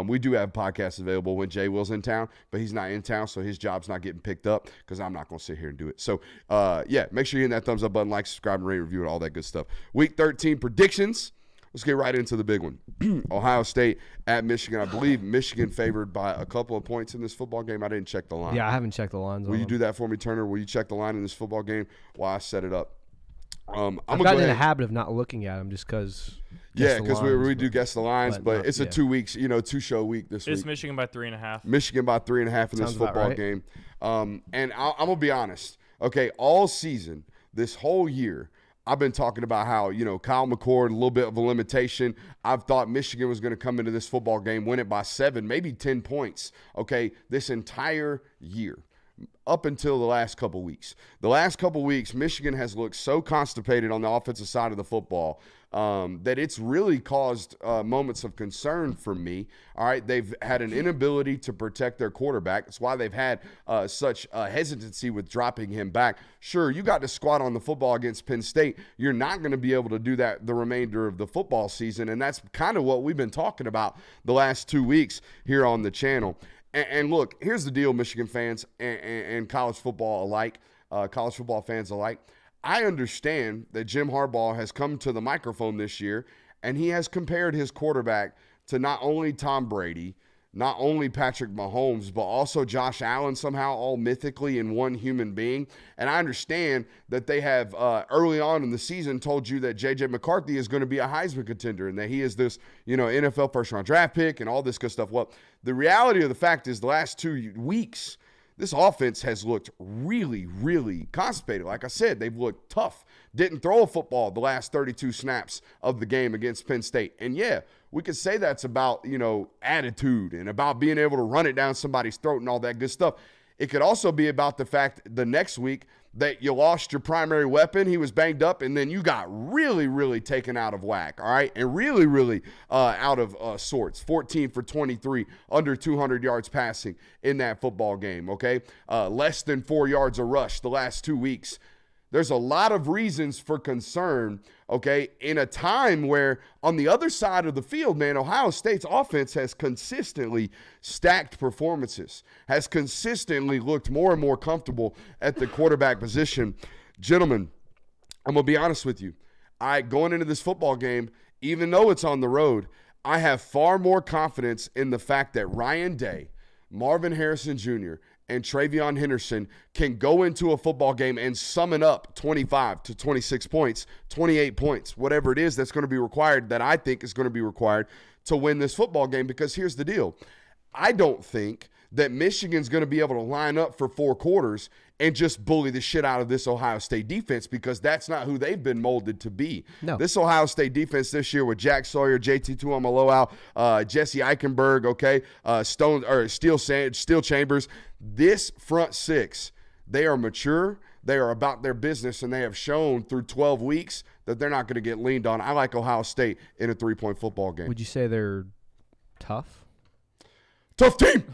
We do have podcasts available when Jay Will's in town, but he's not in town, so his job's not getting picked up because I'm not going to sit here and do it. So, yeah, make sure you're hitting that thumbs up button, like, subscribe, and rate, review, and all that good stuff. Week 13 predictions. Let's get right into the big one. Ohio State at Michigan. I believe Michigan favored by a couple of points in this football game. I didn't check the line. Yeah, I haven't checked the lines. Will you do that for me, Turner? Will you check the line in this football game while I set it up? I've gotten in the habit of not looking at them just because. Yeah, because we do guess the lines, but it's a 2 weeks, 2-show week this week. It's Michigan by 3.5. Michigan by 3.5 in this football game. And I'm going to be honest. Okay, all season, this whole year, I've been talking about how, Kyle McCord, a little bit of a limitation. I've thought Michigan was going to come into this football game, win it by 7, maybe 10 points, okay, this entire year. Up until the last couple weeks. The last couple weeks, Michigan has looked so constipated on the offensive side of the football that it's really caused moments of concern for me. All right, they've had an inability to protect their quarterback. That's why they've had such hesitancy with dropping him back. Sure, you got to squat on the football against Penn State. You're not going to be able to do that the remainder of the football season, and that's kind of what we've been talking about the last 2 weeks here on the channel. And look, here's the deal, Michigan fans and college football alike, college football fans alike. I understand that Jim Harbaugh has come to the microphone this year, and he has compared his quarterback to not only Tom Brady, not only Patrick Mahomes, but also Josh Allen somehow, all mythically in one human being. And I understand that they have early on in the season told you that J.J. McCarthy is going to be a Heisman contender and that he is this, NFL first-round draft pick and all this good stuff. Well, the reality of the fact is the last 2 weeks, this offense has looked really, really constipated. Like I said, they've looked tough. Didn't throw a football the last 32 snaps of the game against Penn State. And, yeah, we could say that's about, attitude and about being able to run it down somebody's throat and all that good stuff. It could also be about the fact the next week that you lost your primary weapon. He was banged up, and then you got really, really taken out of whack, all right? And really, really out of sorts. 14 for 23, under 200 yards passing in that football game, okay? Less than 4 yards a rush the last 2 weeks. There's a lot of reasons for concern, okay, in a time where on the other side of the field, man, Ohio State's offense has consistently stacked performances, has consistently looked more and more comfortable at the quarterback position. Gentlemen, I'm going to be honest with you. Going into this football game, even though it's on the road, I have far more confidence in the fact that Ryan Day, Marvin Harrison Jr., and Travion Henderson can go into a football game and summon up 25 to 26 points, 28 points, whatever it is that's going to be required, that I think is going to be required to win this football game. Because here's the deal. I don't think that Michigan's going to be able to line up for 4 quarters and just bully the shit out of this Ohio State defense, because that's not who they've been molded to be. No. This Ohio State defense this year with Jack Sawyer, JT Tuamaloau, Jesse Eichenberg, okay, Steel Chambers, this front six, they are mature, they are about their business, and they have shown through 12 weeks that they're not going to get leaned on. I like Ohio State in a 3-point football game. Would you say they're tough? Tough team.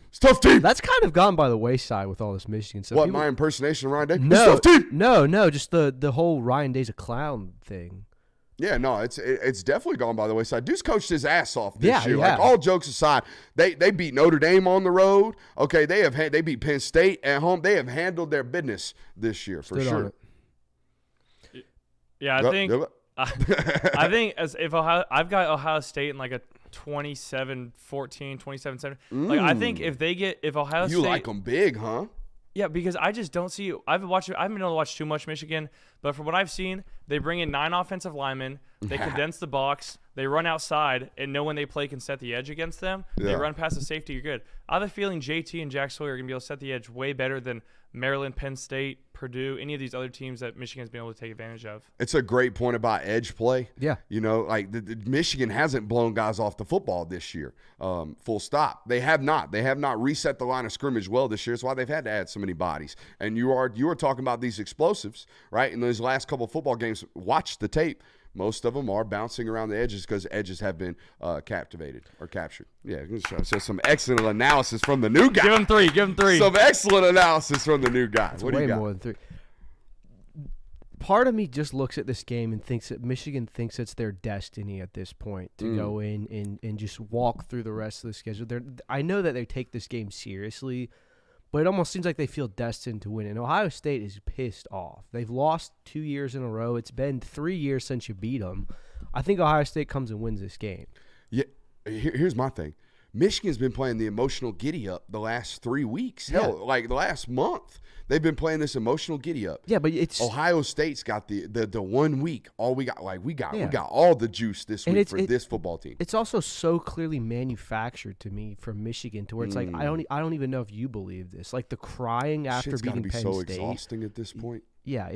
It's a tough team. That's kind of gone by the wayside with all this Michigan stuff. My impersonation of Ryan Day? No, it's a tough team. No, just the whole Ryan Day's a clown thing. Yeah, no, it's definitely gone by the wayside. Dude's coached his ass off this year. Yeah. Like, all jokes aside, they beat Notre Dame on the road. Okay, they beat Penn State at home. They have handled their business this year for sure. Yeah, I think if I've got Ohio State in like a 27-14, 27-7. Like, I think if Ohio State, you like them big, huh? Yeah, because I just don't see. I haven't been able to watch too much Michigan, but from what I've seen, They bring in 9 offensive linemen. They condense the box. They run outside, and no one they play can set the edge against them. They run past the safety. You're good. I have a feeling JT and Jack Sawyer are going to be able to set the edge way better than Maryland, Penn State, Purdue, any of these other teams that Michigan's been able to take advantage of. It's a great point about edge play. Yeah. You know, like the Michigan hasn't blown guys off the football this year. Full stop. They have not. They have not reset the line of scrimmage well this year. That's why they've had to add so many bodies. And you are talking about these explosives, right? In those last couple of football games, watch the tape. Most of them are bouncing around the edges because edges have been captivated or captured. Yeah, so some excellent analysis from the new guy. Give him 3. Give him 3. Some excellent analysis from the new guy. It's What do way you got? more than 3. Part of me just looks at this game and thinks that Michigan thinks it's their destiny at this point to go in and just walk through the rest of the schedule. I know that they take this game seriously, but it almost seems like they feel destined to win. And Ohio State is pissed off. They've lost 2 years in a row. It's been 3 years since you beat them. I think Ohio State comes and wins this game. Yeah, here's my thing. Michigan's been playing the emotional giddy-up the last 3 weeks. Hell, like the last month. They've been playing this emotional giddy-up. Yeah, but it's Ohio State's got the 1 week. All we got, we got all the juice this week for this football team. It's also so clearly manufactured to me from Michigan to where it's like I don't even know if you believe this. Like the crying after Shit's beating gotta be Penn so State. exhausting at this point. Yeah,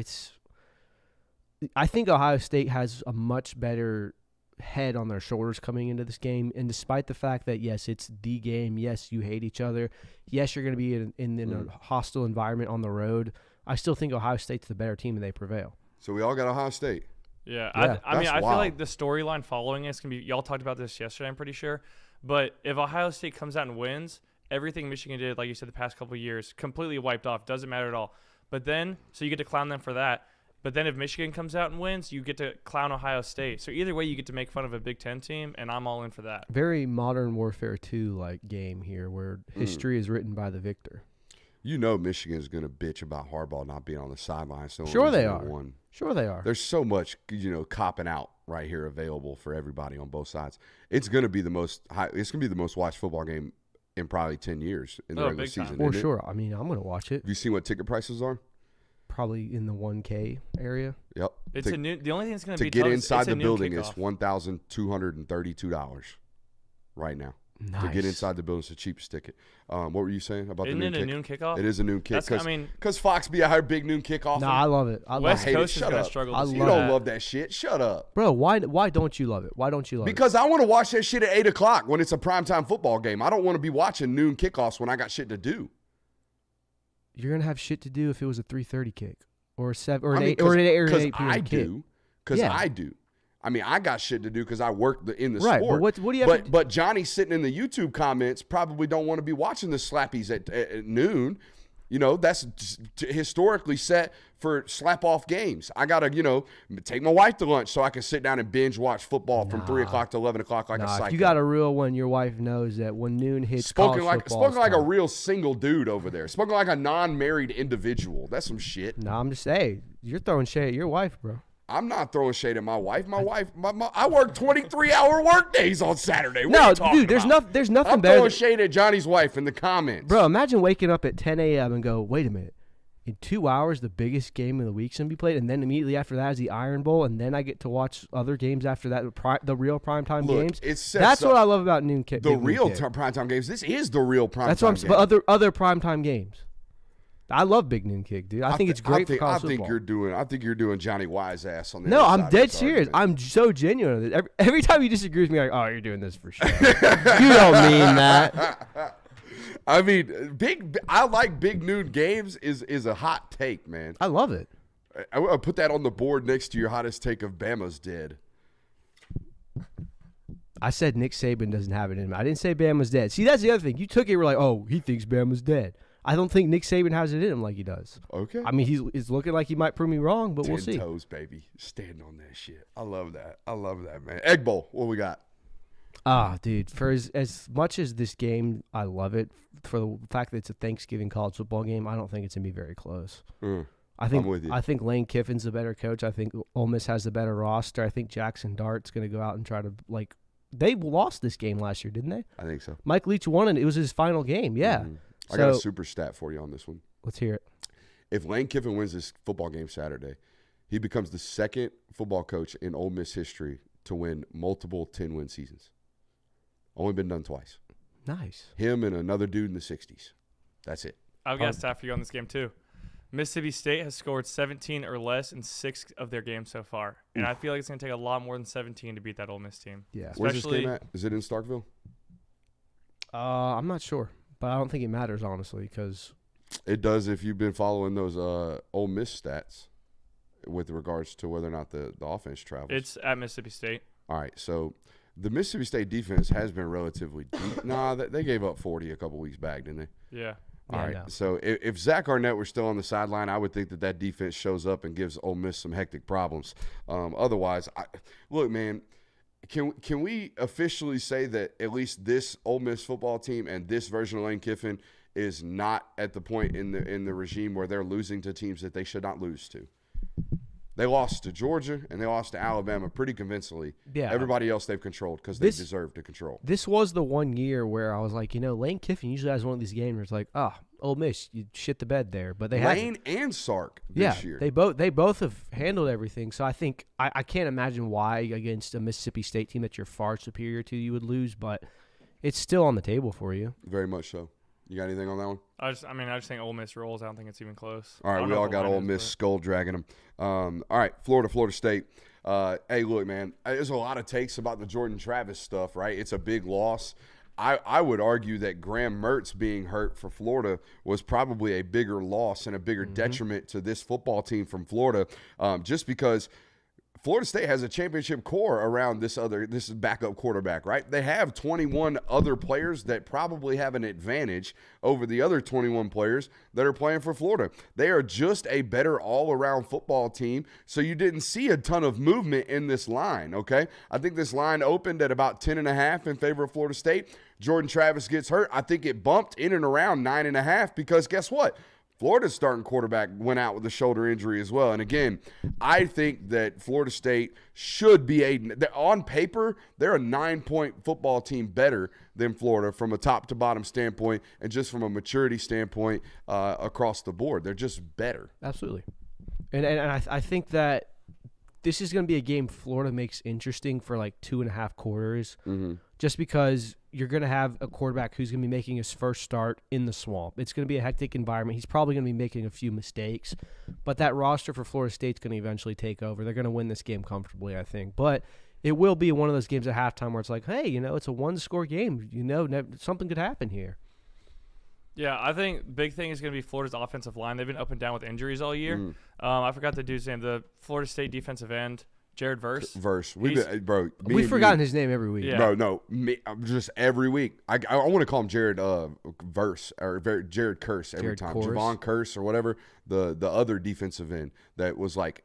I think Ohio State has a much better head on their shoulders coming into this game, and despite the fact that yes, it's the game, yes, you hate each other, yes, you're going to be in a hostile environment on the road, I still think Ohio State's the better team and they prevail. So we all got Ohio State. Yeah, Yeah. I mean, I feel wild. like the storyline following it's gonna be. Y'all talked about this yesterday, I'm pretty sure. But if Ohio State comes out and wins, everything Michigan did, like you said, the past couple of years, completely wiped off. Doesn't matter at all. But then, so you get to clown them for that. But then if Michigan comes out and wins, you get to clown Ohio State. So either way, you get to make fun of a Big Ten team, and I'm all in for that. Very Modern Warfare 2 like game here, where history is written by the victor. You know Michigan's going to bitch about Harbaugh not being on the sideline. So Sure they are. Sure they are. There's so much, copping out right here available for everybody on both sides. It's going to be the most watched football game in probably 10 years in the regular big time. season. For isn't it? sure. I mean, I'm going to watch it. Have you seen what ticket prices are? Probably in the 1K area. Yep. It's a new. The only thing that's going to be get tough inside it's a the noon building is kickoff. $1,232 right now. Nice. To get inside the building is the cheapest ticket. What were you saying about Isn't the noon it a kick? noon kickoff? It is a noon kick. That's- I mean- because Fox be out here big noon kickoff. No, I love it. I love West hate it. Coast is Shut going up. to struggle. I To see You love don't that. love that shit. Shut up. Bro, why don't you love it? Why don't you love it? Because I want to watch that shit at 8 o'clock when it's a primetime football game. I don't want to be watching noon kickoffs when I got shit to do. You're going to have shit to do if it was a 3:30 kick or a 7 or an I mean, 8 or an 8 or an 'cause 8 p.m. I kick. do. Because Yeah. I do. I mean, I got shit to do because I work in the Right, sport. but what do you have to But Johnny sitting in the YouTube comments probably don't want to be watching the slappies at noon. You know, that's historically set for slap-off games. I got to, take my wife to lunch so I can sit down and binge watch football from 3 o'clock to 11 o'clock like a psycho. If you got a real one, your wife knows that when noon hits, Spoken college like football a time. real single dude over there. Spoken like a non-married individual. That's some shit. No, I'm just saying, you're throwing shade at your wife, bro. I'm not throwing shade at my wife. My wife, I work 23-hour work days on Saturday. What are No, you talking dude, there's about? there's nothing I'm better. throwing shade at Johnny's wife in the comments. Bro, imagine waking up at 10 a.m. and go, wait a minute. In 2 hours, the biggest game of the week's going to be played, and then immediately after that is the Iron Bowl, and then I get to watch other games after that, the real primetime Look, games. it sets That's what up I love about noon kick. the big noon real kick. primetime games. This is the real primetime That's what I'm game. saying. But other primetime games. I love Big Noon Kick, dude. I think it's great for college football. I think you're doing Johnny Wise ass on the No, other I'm side of dead this serious. argument. I'm so genuine. Every time you disagree with me, like, oh, you're doing this for sure. You don't mean that. I mean, I like big noon games is a hot take, man. I love it. I will put that on the board next to your hottest take of Bama's dead. I said Nick Saban doesn't have it in him. I didn't say Bama's dead. See, that's the other thing. You took it, you were like, oh, he thinks Bama's dead. I don't think Nick Saban has it in him like he does. Okay. I mean, he's looking like he might prove me wrong, but we'll 10 see. toes, baby. Stand on that shit. I love that, man. Egg Bowl, what we got? Ah, dude, for as much as this game, I love it. For the fact that it's a Thanksgiving college football game, I don't think it's going to be very close. I'm with you. I think Lane Kiffin's the better coach. I think Ole Miss has the better roster. I think Jackson Dart's going to go out and try to, like, they lost this game last year, didn't they? I think so. Mike Leach won, and it was his final game. Yeah. Mm-hmm. I got a super stat for you on this one. Let's hear it. If Lane Kiffin wins this football game Saturday, He becomes the second football coach in Ole Miss history to win multiple 10-win seasons. Only been done twice. Nice. Him and another dude in the 60s. That's it. I've got a stat for you on this game, too. Mississippi State has scored 17 or less in 6 of their games so far. And I feel like it's going to take a lot more than 17 to beat that Ole Miss team. Yeah. Where's this game at? Is it in Starkville? I'm not sure, but I don't think it matters, honestly, because It does if you've been following those Ole Miss stats with regards to whether or not the offense travels. It's at Mississippi State. All right, so the Mississippi State defense has been relatively deep. They gave up 40 a couple weeks back, didn't they? Yeah. All right, no. so if Zach Arnett were still on the sideline, I would think that defense shows up and gives Ole Miss some hectic problems. Otherwise, look, man, can we officially say that at least this Ole Miss football team and this version of Lane Kiffin is not at the point in the regime where they're losing to teams that they should not lose to? They lost to Georgia and they lost to Alabama pretty convincingly. Yeah. Everybody else they've controlled because they deserve to control. this was the one year where I was like, Lane Kiffin usually has one of these games where it's like, Ole Miss, you shit the bed there. But they Lane and Sark this year. They both have handled everything. So I think I can't imagine why against a Mississippi State team that you're far superior to you would lose, but it's still on the table for you. Very much so. You got anything on that one? I just think Ole Miss rolls. I don't think it's even close. All right, we all got Ole Miss skull dragging them. All right, Florida State. Hey, look, man, there's a lot of takes about the Jordan Travis stuff, right? It's a big loss. I would argue that Graham Mertz being hurt for Florida was probably a bigger loss and a bigger detriment to this football team from Florida, just because Florida State has a championship core around this backup quarterback, right? They have 21 other players that probably have an advantage over the other 21 players that are playing for Florida. They are just a better all-around football team, so you didn't see a ton of movement in this line, okay? I think this line opened at about 10.5 in favor of Florida State. Jordan Travis gets hurt. I think it bumped in and around 9.5 because guess what? Florida's starting quarterback went out with a shoulder injury as well. And again, I think that Florida State should be on paper, they're a 9-point football team better than Florida from a top to bottom standpoint and just from a maturity standpoint across the board. They're just better. Absolutely. And I think that this is going to be a game Florida makes interesting for like 2.5 quarters, just because you're going to have a quarterback who's going to be making his first start in the swamp. It's going to be a hectic environment. He's probably going to be making a few mistakes, but that roster for Florida State's going to eventually take over. They're going to win this game comfortably, I think. But it will be one of those games at halftime where it's like, hey, it's a one-score game. Something could happen here. Yeah, I think big thing is going to be Florida's offensive line. They've been up and down with injuries all year. I forgot the dude's name. The Florida State defensive end, Jared Verse. We've forgotten his name every week. Yeah. Bro, no, just every week. I want to call him Jared Verse or Jared Curse every Jared time. Course. Javon Curse or whatever, the other defensive end that was like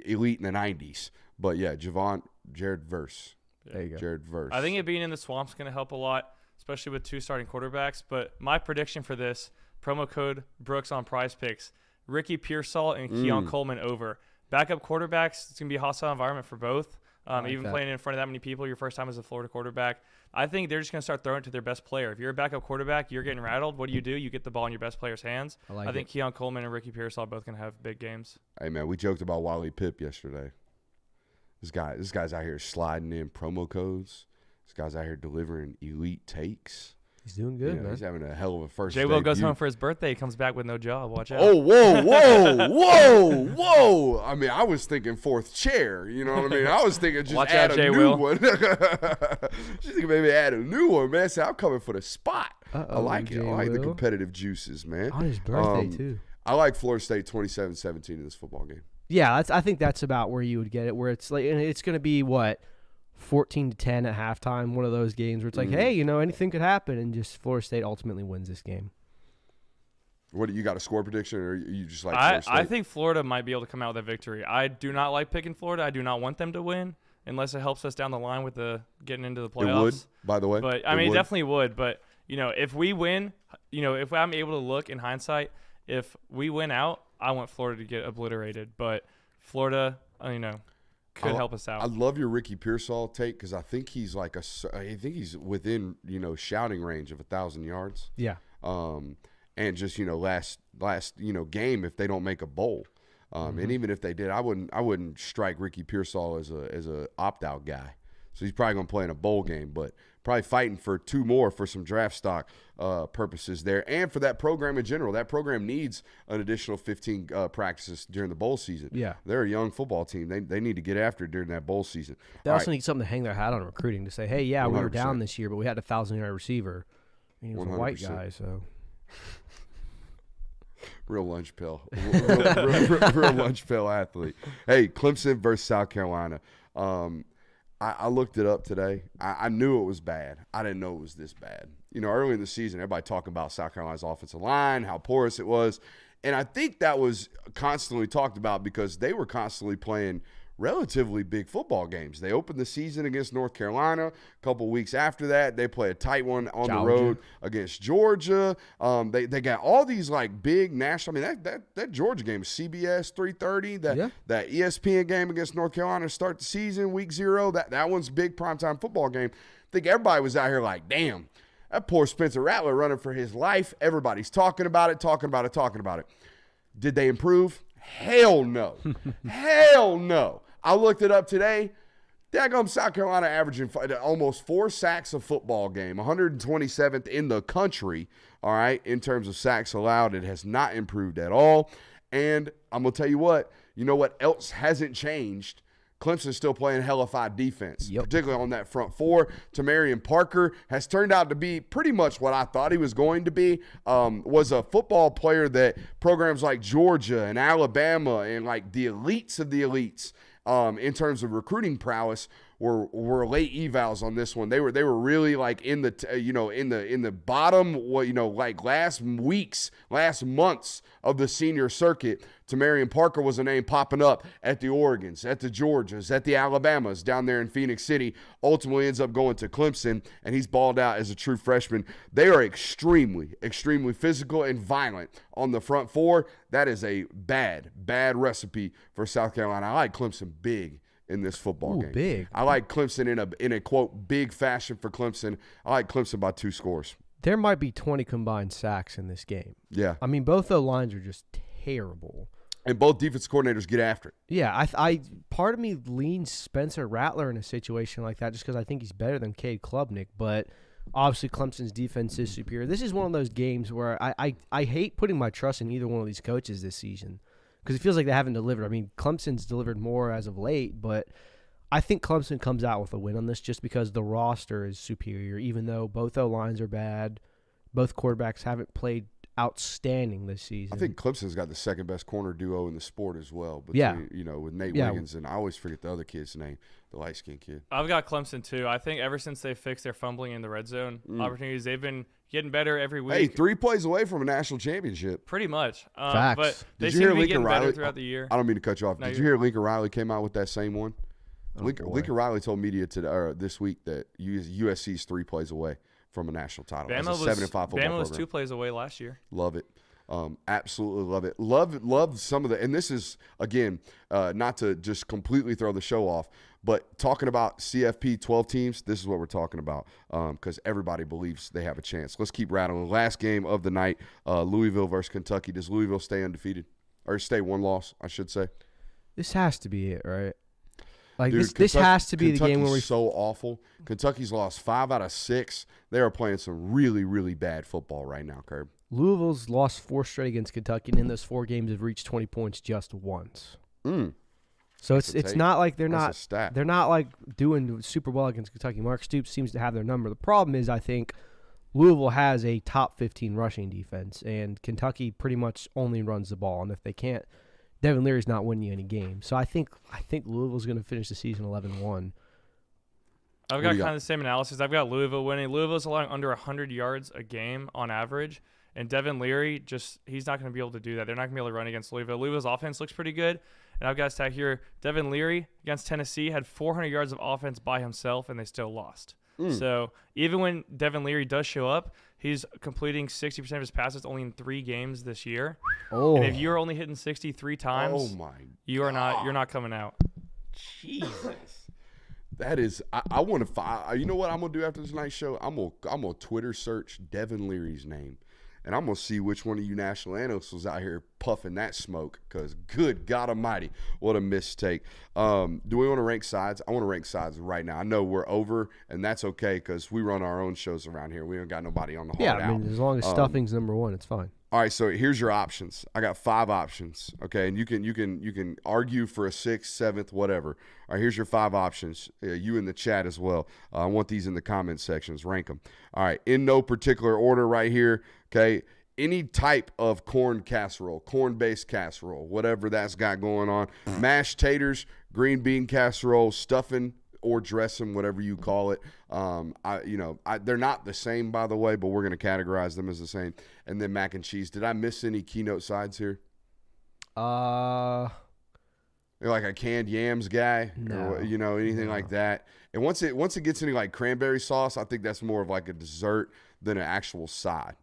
elite in the 90s. But yeah, Jared Verse. There you go. Jared Verse. I think it being in the swamp is going to help a lot, especially with 2 starting quarterbacks. But my prediction for this, promo code Brooks on Prize Picks, Ricky Pearsall and Keon Coleman over. Backup quarterbacks, it's going to be a hostile environment for both. Even playing in front of that many people, your first time as a Florida quarterback. I think they're just going to start throwing it to their best player. If you're a backup quarterback, you're getting rattled. What do? You get the ball in your best player's hands. I think Keon Coleman and Ricky Pearsall are both going to have big games. Hey, man, we joked about Wally Pipp yesterday. This guy's out here sliding in promo codes. This guy's out here delivering elite takes. He's doing good, man. He's having a hell of a first Jay Will goes debut. home for his birthday. He comes back with no job. Watch out. Oh, whoa. I mean, I was thinking 4th chair. You know what I mean? I was thinking just Watch add out, a Jay new Will. one. Just thinking maybe add a new one, man. See, I'm coming for the spot. I like it. I like the competitive juices, man. On his birthday, too. I like Florida State 27-17 in this football game. Yeah, I think that's about where you would get it, where it's like, and it's going to be, 14-10 at halftime, one of those games where it's like, hey, anything could happen, and just Florida State ultimately wins this game. What, you got a score prediction, or you just like Florida State? I think Florida might be able to come out with a victory. I do not like picking Florida. I do not want them to win unless it helps us down the line with the getting into the playoffs. It would, by the way. But it definitely would. But if we win, if I'm able to look in hindsight, if we win out, I want Florida to get obliterated. But Florida, could help us out. I love your Ricky Pearsall take because I think he's he's within shouting range of 1,000 yards. Yeah. And just last game if they don't make a bowl. And even if they did, I wouldn't strike Ricky Pearsall as a opt-out guy. So he's probably going to play in a bowl game, but probably fighting for 2 more for some draft stock purposes there, and for that program in general. That program needs an additional 15 practices during the bowl season. Yeah. They're a young football team. They need to get after it during that bowl season. They also need something to hang their hat on recruiting to say, hey, yeah, we were down this year, but we had a 1,000-yard receiver. And he was 100%. A white guy, so. Real lunch pill. Real lunch pill athlete. Hey, Clemson versus South Carolina. I looked it up today. I knew it was bad. I didn't know it was this bad. Early in the season, everybody talking about South Carolina's offensive line, how porous it was. And I think that was constantly talked about because they were constantly playing relatively big football games. They opened the season against North Carolina. A couple weeks after that, they play a tight one on the road against Georgia. They got all these like big national. I mean, that Georgia game is CBS 3:30. That ESPN game against North Carolina to start the season, week 0. That one's big primetime football game. I think everybody was out here like, damn, that poor Spencer Rattler running for his life. Everybody's talking about it. Did they improve? Hell no. Hell no. I looked it up today. Daggum South Carolina averaging almost 4 sacks a football game, 127th in the country, all right, in terms of sacks allowed. It has not improved at all. And I'm going to tell you what else hasn't changed? Clemson's still playing hellified defense, particularly on that front 4. Tamarian Parker has turned out to be pretty much what I thought he was going to be. Was a football player that programs like Georgia and Alabama and like the elites of the elites in terms of recruiting prowess were late evals on this one. They were really like in the bottom, like last months of the senior circuit. Tamarian Parker was a name popping up at the Oregons, at the Georgias, at the Alabamas down there in Phoenix City. Ultimately ends up going to Clemson, and he's balled out as a true freshman. They are extremely, extremely physical and violent on the front 4. That is a bad recipe for South Carolina. I like Clemson big in this football game. Big. I like Clemson in a quote big fashion for Clemson. I like Clemson by 2 scores. There might be 20 combined sacks in this game. Yeah. I mean, both the lines are just terrible. And both defense coordinators get after it. Yeah, I part of me leans Spencer Rattler in a situation like that just because I think he's better than Cade Klubnik, but obviously Clemson's defense is superior. This is one of those games where I hate putting my trust in either one of these coaches this season because it feels like they haven't delivered. I mean, Clemson's delivered more as of late, but I think Clemson comes out with a win on this just because the roster is superior, even though both O-lines are bad. Both quarterbacks haven't played outstanding this season. I think Clemson's got the second best corner duo in the sport as well. Between, with Nate Wiggins and I always forget the other kid's name, the light-skinned kid. I've got Clemson too. I think ever since they fixed their fumbling in the red zone opportunities, they've been getting better every week. Hey, 3 plays away from a national championship. Pretty much. Facts. But they Did you seem hear to be Lincoln getting better Riley throughout the year. I don't mean to cut you off. No, Did you hear Lincoln Riley came out with that same one? Lincoln Riley told media this week that USC's 3 plays away from a national title. Bama as a 7-5 football Bama was program. 2 plays away last year. Love it. Absolutely love it. Love some of the, and this is again, not to just completely throw the show off, but talking about CFP 12 teams, this is what we're talking about because everybody believes they have a chance. Let's keep rattling. Last game of the night, Louisville versus Kentucky. Does Louisville stay undefeated or stay 1 loss, I should say? This has to be it, right? Like Dude, this has to be the game where we so awful. Kentucky's lost 5 out of 6. They are playing some really, really bad football right now, Curb. Louisville's lost 4 straight against Kentucky, and in those 4 games have reached 20 points just once. So it's not like they're not like doing super well against Kentucky. Mark Stoops seems to have their number. The problem is I think Louisville has a top 15 rushing defense, and Kentucky pretty much only runs the ball. And if they can't, Devin Leary's not winning you any games. So I think Louisville's going to finish the season 11-1. I've got kind of the same analysis. I've got Louisville winning. Louisville's allowing under 100 yards a game on average. And Devin Leary, he's not going to be able to do that. They're not going to be able to run against Louisville. Louisville's offense looks pretty good. And I've got a stat here. Devin Leary against Tennessee had 400 yards of offense by himself, and they still lost. So even when Devin Leary does show up, he's completing 60% of his passes only in 3 games this year. Oh. And if you're only hitting 63 times, you're not coming out. Jesus. That is, I want to find. You know what I'm gonna do after this night's show? I'm gonna Twitter search Devin Leary's name, and I'm going to see which one of you national analysts was out here puffing that smoke, because good God almighty, what a mistake. Do we want to rank sides? I want to rank sides right now. I know we're over, and that's okay because we run our own shows around here. We don't got nobody on the hard Yeah, I mean, as long as stuffing's number one, it's fine. All right, so here's your options. I got 5 options, okay, and you can argue for a 6th, 7th, whatever. All right, here's your 5 options. You in the chat as well. I want these in the comment sections. Rank them. All right, in no particular order right here, okay. Any type of corn casserole, corn-based casserole, whatever that's got going on. Mashed taters, green bean casserole, stuffing, or dressing, whatever you call it. They're not the same, by the way, but we're going to categorize them as the same. And then mac and cheese. Did I miss any keynote sides here? You're like a canned yams guy, No. or, anything like that. And once it gets any like cranberry sauce, I think that's more of like a dessert than an actual side.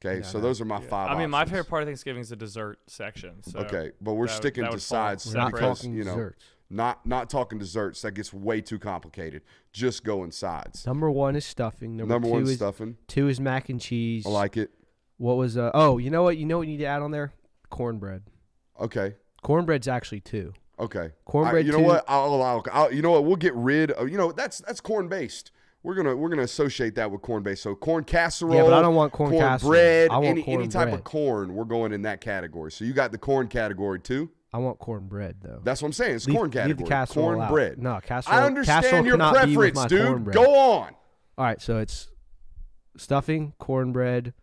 Okay, so those are my 5 options. I mean, my favorite part of Thanksgiving is the dessert section. So okay, but we're sticking to sides We're not because, talking desserts. Not talking desserts. That gets way too complicated. Just going sides. Number 1 is stuffing. Number 2 1 is stuffing. 2 is mac and cheese. I like it. What was oh, you know what you need to add on there? Cornbread. Okay. Cornbread's actually 2. Okay. Cornbread. You know what? I'll you know what? We'll get rid of. That's corn based. We're gonna associate that with corn based. So corn casserole. Yeah, but I don't want corn casserole. Bread. I want Any type cornbread. of corn. We're going in that category. So you got the corn category too. I want cornbread though. That's what I'm saying. It's Leave- corn category. Leave the casserole Cornbread. out. No, casserole. I understand casserole your cannot be with preference, my dude. cornbread. Go on. All right, so it's stuffing, cornbread,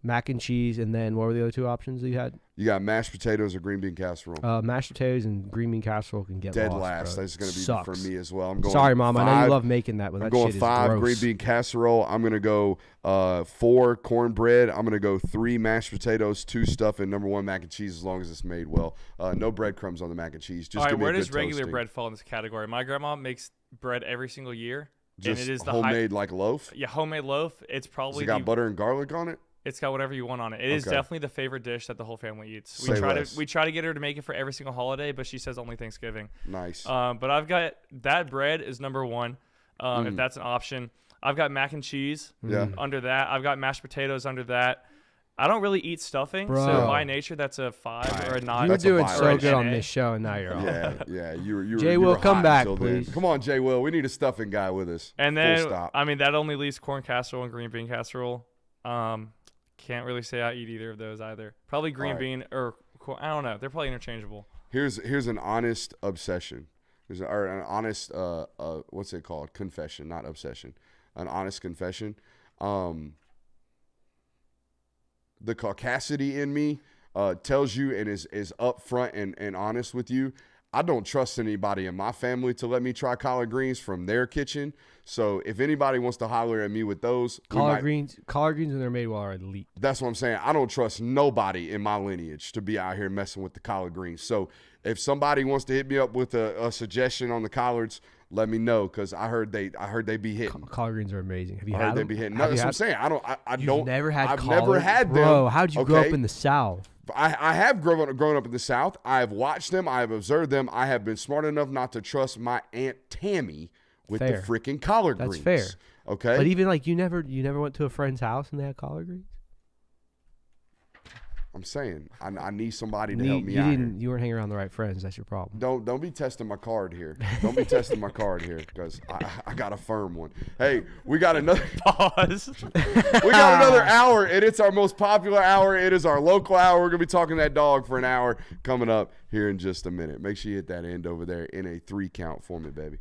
mac and cheese, and then what were the other 2 options that you had? You got mashed potatoes or green bean casserole. Mashed potatoes and green bean casserole can get Dead lost, last. bro. That's going to be Sucks. for me as well. I'm going. Sorry, Mom. 5. I know you love making that, but I'm that going shit is 5 gross. green bean casserole. I'm going to go 4 cornbread. I'm going to go 3 mashed potatoes, 2 stuffing, number 1 mac and cheese, as long as it's made well. No breadcrumb on the mac and cheese. Just All right, give me where a does good regular toasting. bread fall in this category? My grandma makes bread every single year. Just and it is the homemade like loaf? Yeah, homemade loaf. It's Has probably it got butter and garlic on it? It's got whatever you want on it. It is Okay. definitely the favorite dish that the whole family eats. Say less. We try to get her to make it for every single holiday, but she says only Thanksgiving. Nice. But I've got that bread is number 1, if that's an option. I've got mac and cheese Yeah. under that. I've got mashed potatoes under that. I don't really eat stuffing, Bro. so by nature that's a 5 or a 9. You were That's a doing vibe. so Or good on NA. this show, and now you're off. Yeah. You were Jay you Will, were come hot back, until then. please. Come on, Jay Will. We need a stuffing guy with us. And Full then, stop. I mean, that only leaves corn casserole and green bean casserole. Can't really say I eat either of those either. Probably green All right. bean or I don't know. They're probably interchangeable. Here's an honest obsession. Or an honest what's it called? Confession, not obsession. An honest confession. The caucasity in me tells you and is upfront and honest with you. I don't trust anybody in my family to let me try collard greens from their kitchen. So if anybody wants to holler at me with those, Collard greens when they're made well are elite. that's what I'm saying. I don't trust nobody in my lineage to be out here messing with the collard greens. So if somebody wants to hit me up with a suggestion on the collards, let me know, because I heard they be hitting. Collard greens are amazing. Have you I had heard they them? be hitting. No, Have that's you what I'm had- saying. I You've don't. never had I've collard? never had them. Bro, how'd you grow okay? up in the South? I have grown up in the South. I have watched them. I have observed them. I have been smart enough not to trust my Aunt Tammy with Fair. the freaking collard That's greens. fair. Okay. But even like you never went to a friend's house and they had collard greens? I'm saying I need somebody to help me out. You weren't hanging around the right friends. That's your problem. Don't be testing my card here. Don't be testing my card here, because I got a firm one. Hey, we got another Pause. we got another hour, and it's our most popular hour. It is our local hour. We're gonna be talking that dog for an hour coming up here in just a minute. Make sure you hit that end over there in a 3 count for me, baby.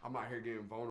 I'm out here getting vulnerable.